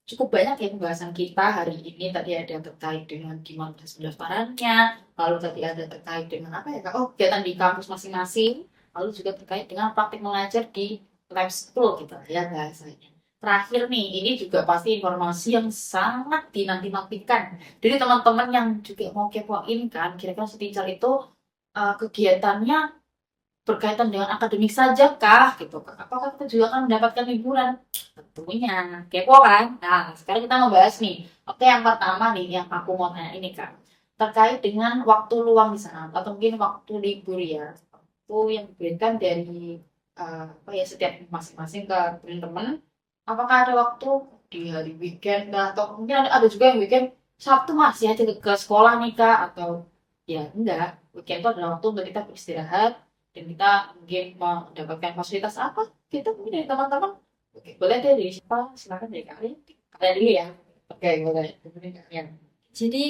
cukup banyak ya pembahasan kita hari ini. Tadi ada terkait dengan gimana proses pendaftarannya, lalu tadi ada terkait dengan apa ya Kak? Oh, kegiatan di kampus masing-masing, lalu juga terkait dengan praktik mengajar di lab school gitu ya bahasanya. Terakhir nih, ini juga pasti informasi yang sangat dinanti-nantikan. Jadi teman-teman yang juga mau kepoin kan, kira-kira Setincal itu kegiatannya berkaitan dengan akademik saja kah gitu. Apakah kita juga akan mendapatkan liburan? Tentunya. Kepo kan? Nah, sekarang kita membahas nih. Oke, yang pertama nih yang aku mau tanya ini Kak. Terkait dengan waktu luang di sana atau mungkin waktu libur ya. Waktu yang diberikan dari apa ya setiap masing-masing ke teman-teman. Apakah ada waktu di hari weekend kah? Atau mungkin ada juga yang weekend Sabtu masih aja ke sekolah nih Kak, atau ya enggak. Weekend itu adalah waktu untuk kita beristirahat dan kita mungkin mendapatkan fasilitas apa gitu mungkin dari teman-teman. Oke, boleh deh dari siapa? Silakan dari kalian. Kalian dulu ya. Oke, boleh. Dari kalian. Jadi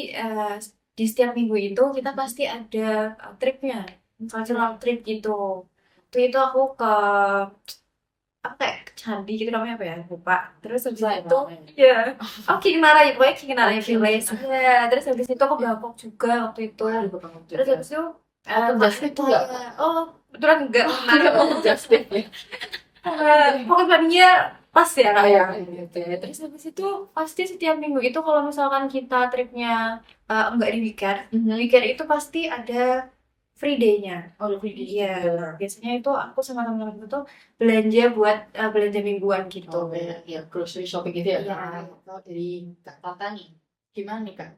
di setiap minggu itu kita pasti ada tripnya, cultural trip gitu. Waktu itu aku ke apa ya, ke candi gitu namanya apa ya, lupa. Terus habis Bisa ya, itu Mbak? ya, oh Kinara ya, pokoknya Kinara Oh, Village. Kinara. Ya, terus habis itu aku Bangkok juga waktu itu. Terus habis itu Atau just itu enggak? oh kebetulan enggak. Just tip ya. Pokoknya pas ya Kak, ya. Gitu. Terus habis itu pasti setiap minggu itu kalau misalkan kita tripnya enggak di weekend, weekend itu pasti ada free day-nya. Oh, free day. Iya, biasanya itu aku sama teman-teman itu belanja buat belanja mingguan gitu. Oh, ya, grocery shopping gitu ya. Iya. Kalau dari Kak Tata nih, gimana nih Kak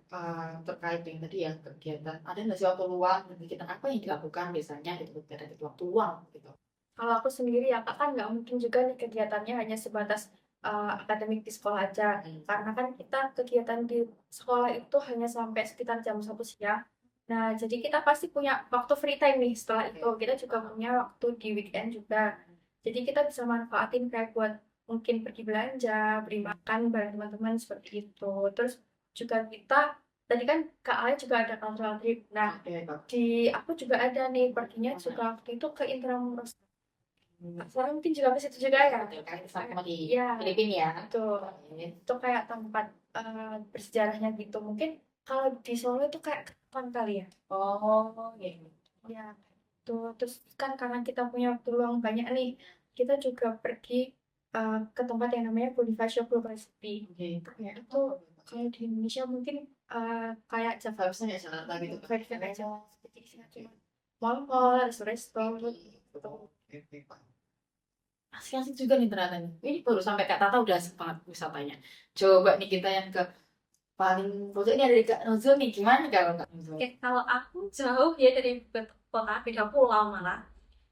terkait dengan tadi ya kegiatan? Ada nggak sih waktu luang dan kegiatan apa yang dilakukan biasanya gitu kegiatan di waktu luang gitu? Kalau aku sendiri ya Kak, kan nggak mungkin juga nih kegiatannya hanya sebatas akademik di sekolah aja. Karena kan kita kegiatan di sekolah itu hanya sampai sekitar jam 1 siang. Nah, jadi kita pasti punya waktu free time nih setelah itu. Kita juga punya waktu di weekend juga. Jadi kita bisa manfaatin kayak buat mungkin pergi belanja, beli makan bareng teman-teman seperti itu. Terus juga kita, tadi kan Kak Ale juga ada cultural trip. Nah, Oke, Kak. di aku juga ada nih perginya juga waktu itu ke Intramuros. Sekarang mungkin juga ke situ juga ya. Sama di Iya, Filipina ya. betul. Itu kayak tempat bersejarahnya gitu. Mungkin kalau di Solo itu kayak keraton kali ya. Oh, iya. Ya, tuh. Terus kan karena kita punya waktu luang banyak nih, kita juga pergi ke tempat yang namanya Bonifacio Global City. Oke. Ya, itu kalau di Indonesia mungkin kayak Harusnya nggak Jakarta gitu. Jakarta aja. Seperti isinya cuma mall-mall, restoran, gitu. Asik-asik juga nih ternyata nih. Ini baru sampai Kak Tata udah asik banget wisatanya. Coba nih kita yang ke paling pojok ini ada di Kak Nuzul nih. Gimana kalau Kak Nuzul? Oke, kalau aku jauh ya dari kota, beda pulau malah.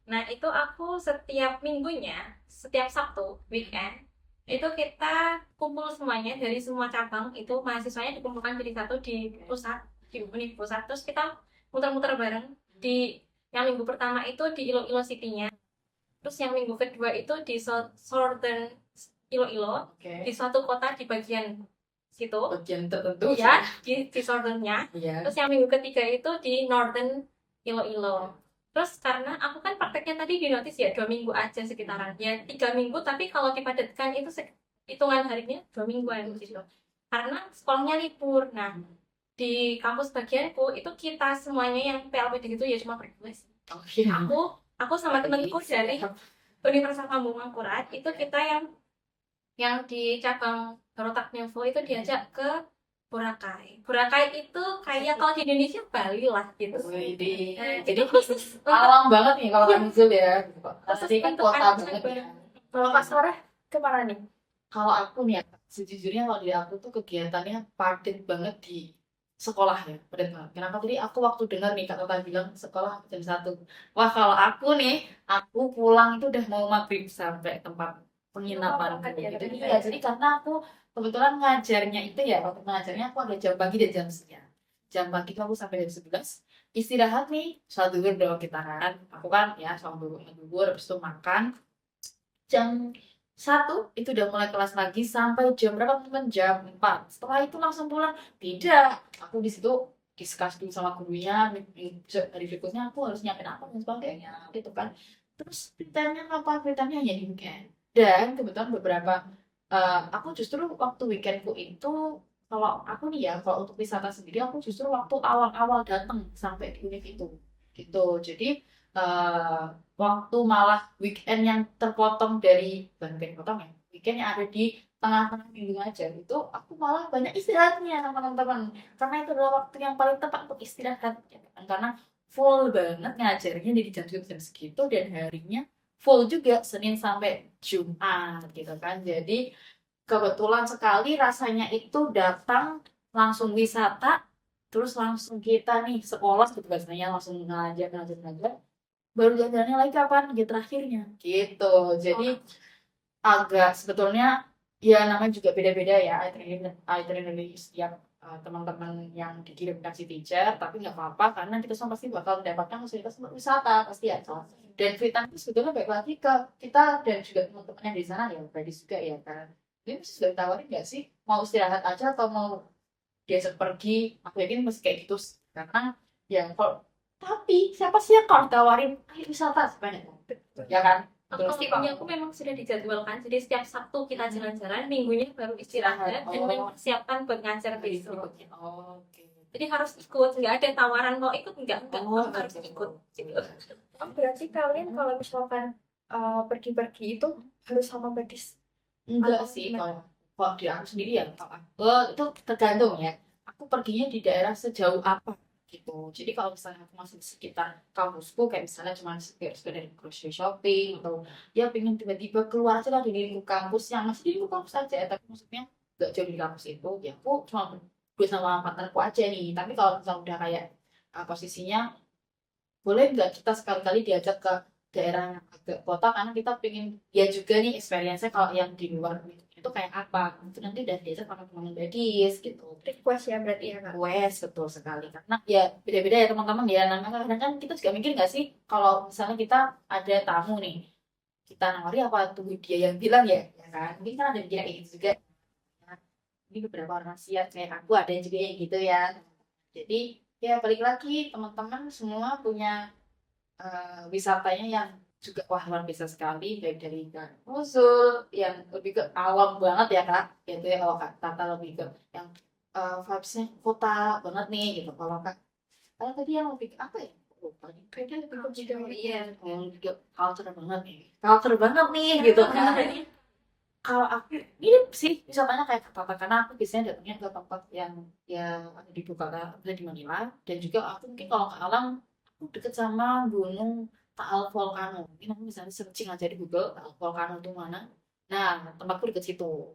Nah, itu aku setiap minggunya, setiap Sabtu, weekend, itu kita kumpul semuanya dari semua cabang, itu mahasiswanya dikumpulkan jadi satu di pusat, di Univ pusat. Terus kita muter-muter bareng di yang minggu pertama itu di Iloilo City-nya. Terus yang minggu kedua itu di Southern Iloilo, Oke. di suatu kota di bagian situ. Bagian tertentu. Ya, di Southern-nya. Iya. Terus yang minggu ketiga itu di Northern Iloilo. Terus karena aku kan prakteknya tadi di notis ya 2 minggu aja sekitaran. Ya 3 minggu, tapi kalau dipadatkan itu hitungan harinya 2 mingguan gitu. Karena sekolahnya libur. Nah, di kampus bagianku itu kita semuanya yang PLPD gitu ya cuma berdua sih. Oh, iya. Aku sama temenku dari Universitas Lambung Mangkurat itu kita yang di cabang Barotak Nevo itu diajak ke Boracay. Boracay itu kayak kalau di Indonesia Bali lah gitu. Jadi Itu khusus alam banget nih kalau Kak Nuzul ya. Khusus Pasti kan untuk kota anak banget cabang. ya. Kalau Kak Sarah kemana nih? Kalau aku nih ya, sejujurnya kalau di aku tuh kegiatannya padat banget di sekolah ya, padat banget. Kenapa tadi aku waktu dengar nih Kak Tata bilang sekolah jam 1. Wah, kalau aku nih, aku pulang itu udah mau maghrib sampai tempat penginapan gitu. Iya, jadi karena aku kebetulan ngajarnya itu ya, waktu ngajarnya aku ada jam pagi dan jam siang. Jam pagi tuh aku sampai jam 11, istirahat nih, sholat duhur dong kita kan. Aku kan ya sholat duhur, habis itu makan. Jam 1 itu udah mulai kelas lagi sampai jam berapa teman? Jam 4. Setelah itu langsung pulang. Tidak. Aku di situ discuss dulu sama gurunya, hari berikutnya aku harus nyiapin apa dan sebagainya gitu kan. Terus free-time-nya apa? Free-time-nya hanya di weekend. Dan kebetulan beberapa aku justru waktu weekendku itu, kalau aku nih ya, kalau untuk wisata sendiri aku justru waktu awal-awal datang sampai di univ itu gitu. Jadi waktu malah weekend yang terpotong dari, bukan weekend potong ya, weekend yang ada di tengah-tengah minggu aja itu aku malah banyak istirahatnya sama teman-teman, karena itu adalah waktu yang paling tepat untuk istirahat ya kan? Karena full banget ngajarnya dari jam segitu jam segitu, dan harinya full juga Senin sampai Jumat gitu kan. Jadi kebetulan sekali rasanya itu datang langsung wisata, terus langsung kita nih sekolah gitu biasanya langsung ngajar, baru jalan-jalannya lagi kapan gitu terakhirnya gitu. Jadi agak sebetulnya ya namanya juga beda-beda ya itinerary setiap teman-teman yang dikirim si teacher, tapi nggak apa-apa karena kita semua pasti bakal mendapatkan fasilitas untuk wisata pasti ya. Dan free time itu sebetulnya baik lagi ke kita dan juga teman-teman yang di sana ya, berarti juga ya kan. Ini mesti sudah ditawarin nggak sih mau istirahat aja atau mau diajak pergi? Aku yakin mesti kayak gitu sih. Karena ya kalau, tapi siapa sih yang kalau ditawarin ayo wisata sebanyak ya kan? Betul Kalau sih, punya aku memang sudah dijadwalkan, jadi setiap Sabtu kita jalan-jalan, minggunya baru istirahat dan mempersiapkan buat ngajar besok. Oke. Jadi harus ikut, nggak ada tawaran mau ikut, enggak harus Oke. ikut. Gitu. Berarti kalian kalau misalkan pergi-pergi itu harus sama badis? Enggak sih, kalau di aku sendiri ya, kalau aku itu tergantung ya. Aku perginya di daerah sejauh apa gitu. Jadi kalau misalnya aku masih di sekitar kampusku, kayak misalnya cuma sekedar grocery shopping atau ya pengen tiba-tiba keluar aja lah dari lingkup kampus yang masih di lingkup kampus aja, tapi maksudnya nggak jauh di kampus itu, ya aku cuma gue sama partnerku aja nih. Tapi kalau misalnya udah kayak posisinya, boleh nggak kita sekali-kali diajak ke daerah yang agak kota, karena kita pengen ya juga nih experience-nya kalau yang di luar itu kayak apa itu nanti udah diajak sama teman gadis gitu. Request ya berarti ya kak? Wes betul sekali, karena ya beda-beda ya teman-teman ya, namanya kadang kan kita juga mikir nggak sih kalau misalnya kita ada tamu nih, kita nawari apa tunggu dia yang bilang ya kan, mungkin kan ada yang kayak gitu juga. Nah, ini beberapa orang siap kayak aku ada juga yang gitu ya. Jadi ya balik lagi, teman-teman semua punya wisatanya yang juga wah luar biasa sekali, baik dari Kak Usul yang lebih ke alam banget ya kak, gitu ya. Kalau kak Tata lebih ke yang vibes-nya kota banget nih gitu. Kalau kak kalian tadi yang lebih ke apa ya, lupa nih, kayaknya lebih ke juga Iya. yang juga culture banget nih, culture banget nih gitu kan. Kalau aku ini sih wisatanya kayak kata Tata, karena aku biasanya datangnya ke tempat yang ada di Bukala, ada di Manila, dan juga aku mungkin kalau ke alam aku deket sama gunung Taal Volcano. Ini aku misalnya searching aja di Google Taal Volcano itu mana. Nah, tempatku deket situ.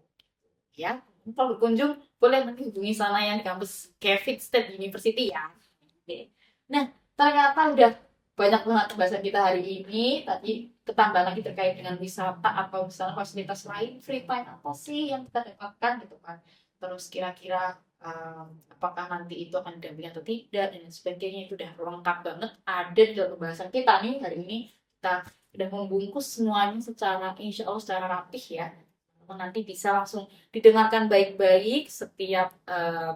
Ya, kalau berkunjung boleh nanti hubungi sana yang di kampus Kevin State University ya. Oke. Nah, ternyata udah banyak banget pembahasan kita hari ini. Tadi ketambah lagi terkait dengan wisata atau misalnya fasilitas lain, free time apa sih yang kita dapatkan gitu kan. Terus kira-kira apakah nanti itu akan didampingi atau tidak dan lain sebagainya, itu udah lengkap banget ada di dalam pembahasan kita nih hari ini. Kita udah membungkus semuanya secara insya Allah secara rapih ya. Nanti bisa langsung didengarkan baik-baik setiap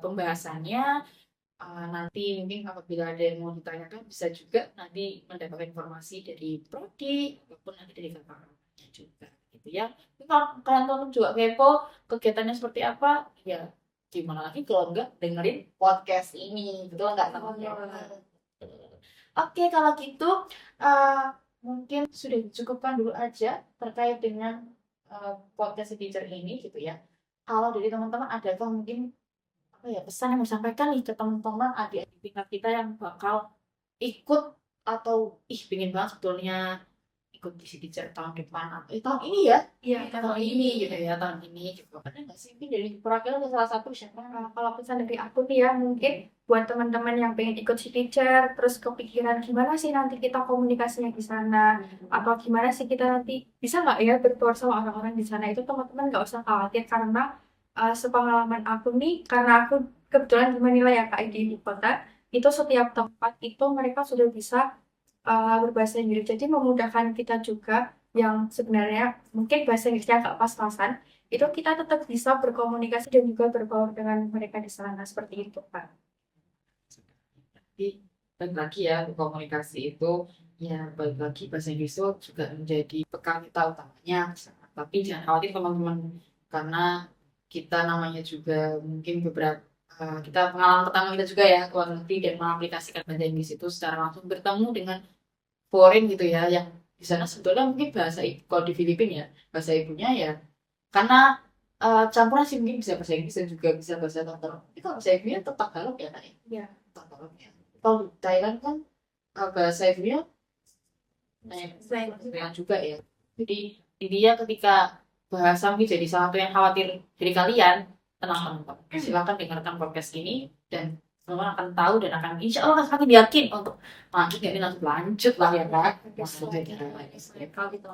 pembahasannya. Nanti mungkin apabila ada yang mau ditanyakan bisa juga nanti mendapatkan informasi dari prodi maupun nanti dari kakak-kakaknya juga gitu ya. Tapi kalau kalian juga kepo kegiatannya seperti apa ya, gimana lagi kalau enggak dengerin podcast ini, betul nggak teman-teman? Oke, kalau gitu mungkin sudah dicukupkan dulu aja terkait dengan podcast teacher ini gitu ya. Kalau dari teman-teman adakah mungkin apa ya pesan yang mau sampaikan nih ke teman-teman adik-adik tingkat kita yang bakal ikut atau pengen banget sebetulnya ikut di teacher tahun depan atau tahun ini ya? Iya, Tahun ini gitu ya, tahun ini gitu. Ada nggak sih mungkin dari perwakilan salah satu siapa? Kalau pesan dari aku nih ya, mungkin buat teman-teman yang pengen ikut si teacher, terus kepikiran gimana sih nanti kita komunikasinya di sana, atau gimana sih kita nanti bisa nggak ya bertuar sama orang-orang di sana, itu teman-teman nggak usah khawatir, karena sepengalaman aku nih, karena aku kebetulan di Manila ya kak, di ibu kota, itu setiap tempat itu mereka sudah bisa berbahasa Inggris, jadi memudahkan kita juga yang sebenarnya mungkin bahasa Inggrisnya agak pas-pasan, itu kita tetap bisa berkomunikasi dan juga berbaur dengan mereka di sana seperti itu, Pak. Tapi balik lagi ya, komunikasi itu ya balik lagi bahasa Inggris itu juga menjadi bekal kita utamanya. Tapi jangan khawatir teman-teman, karena kita namanya juga mungkin beberapa kita pengalaman pertama kita juga ya keluar negeri dan mengaplikasikan bahasa Inggris itu secara langsung bertemu dengan foreign gitu ya, yang di sana sebetulnya mungkin bahasa ibu, kalau di Filipina ya bahasa ibunya ya, karena campuran sih, mungkin bisa bahasa Inggris dan juga bisa bahasa Tagalog. Tapi kalau bahasa ibunya tetap Tagalog ya kak ya? Iya. Tagalog ya. Kalau di Thailand kan bahasa ibunya Selain yang juga ya. Jadi intinya ketika bahasa mungkin jadi salah satu yang khawatir dari kalian, tenang teman-teman. Silakan dengarkan podcast ini dan teman-teman akan tahu dan akan insya Allah akan semakin yakin untuk lanjut ini langsung lanjut lah ya kak. Kalau gitu.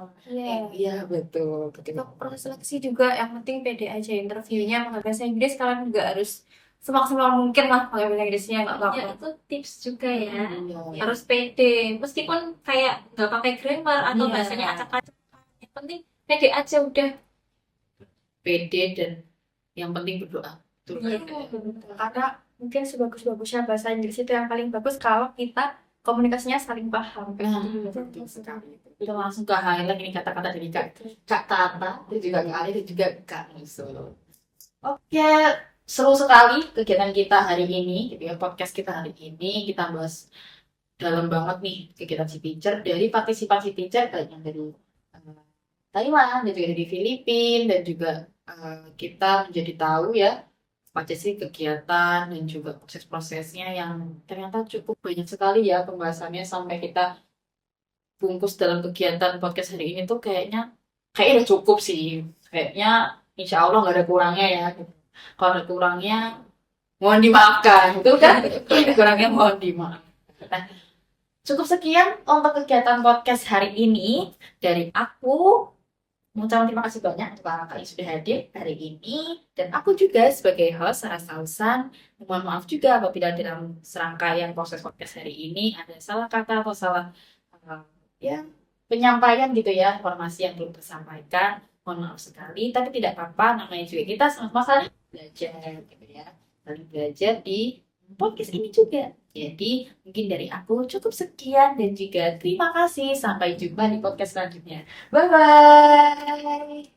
Iya betul. untuk proses seleksi juga yang penting pede aja, interviewnya pakai bahasa Inggris, kalian juga harus semaksimal mungkin lah pakai bahasa Inggrisnya, nggak Ya, apa-apa. itu tips juga ya. Iya. Harus pede. Meskipun kayak nggak pakai grammar atau Iya. bahasanya acak-acak. Yang penting pede aja udah. Pede dan yang penting berdoa. Betul. Iya. Karena mungkin sebagus-bagusnya bahasa Inggris itu yang paling bagus kalau kita komunikasinya saling paham. Nah, betul sekali. Kita langsung ke highlight ini kata-kata dari Kak Tata, dan juga Kak Ali, dan juga Kak Nusul. Oke, seru sekali kegiatan kita hari ini, gitu ya, podcast kita hari ini. Kita bahas dalam banget nih kegiatan si teacher, dari partisipasi teacher, baik yang dari Thailand, dan juga dari Filipina, dan juga kita menjadi tahu ya, apa sih kegiatan dan juga proses-prosesnya yang ternyata cukup banyak sekali ya pembahasannya, sampai kita bungkus dalam kegiatan podcast hari ini tuh kayaknya udah cukup sih. Kayaknya insya Allah nggak ada kurangnya ya. Kalau ada kurangnya mohon dimaafkan. Itu kan kurangnya mohon dimaafkan. Nah, cukup sekian untuk kegiatan podcast hari ini dari aku. Mengucapkan terima kasih banyak untuk kakak yang sudah hadir hari ini, dan aku juga sebagai host Sarah Sausan. Mohon maaf juga apabila dalam serangkaian proses podcast hari ini ada salah kata atau salah ya penyampaian gitu ya, informasi yang belum tersampaikan. Mohon maaf sekali, tapi tidak apa-apa, namanya juga kita sama-sama saling belajar gitu ya, saling belajar di podcast ini juga. Jadi mungkin dari aku cukup sekian dan juga terima kasih, sampai jumpa di podcast selanjutnya. Bye bye.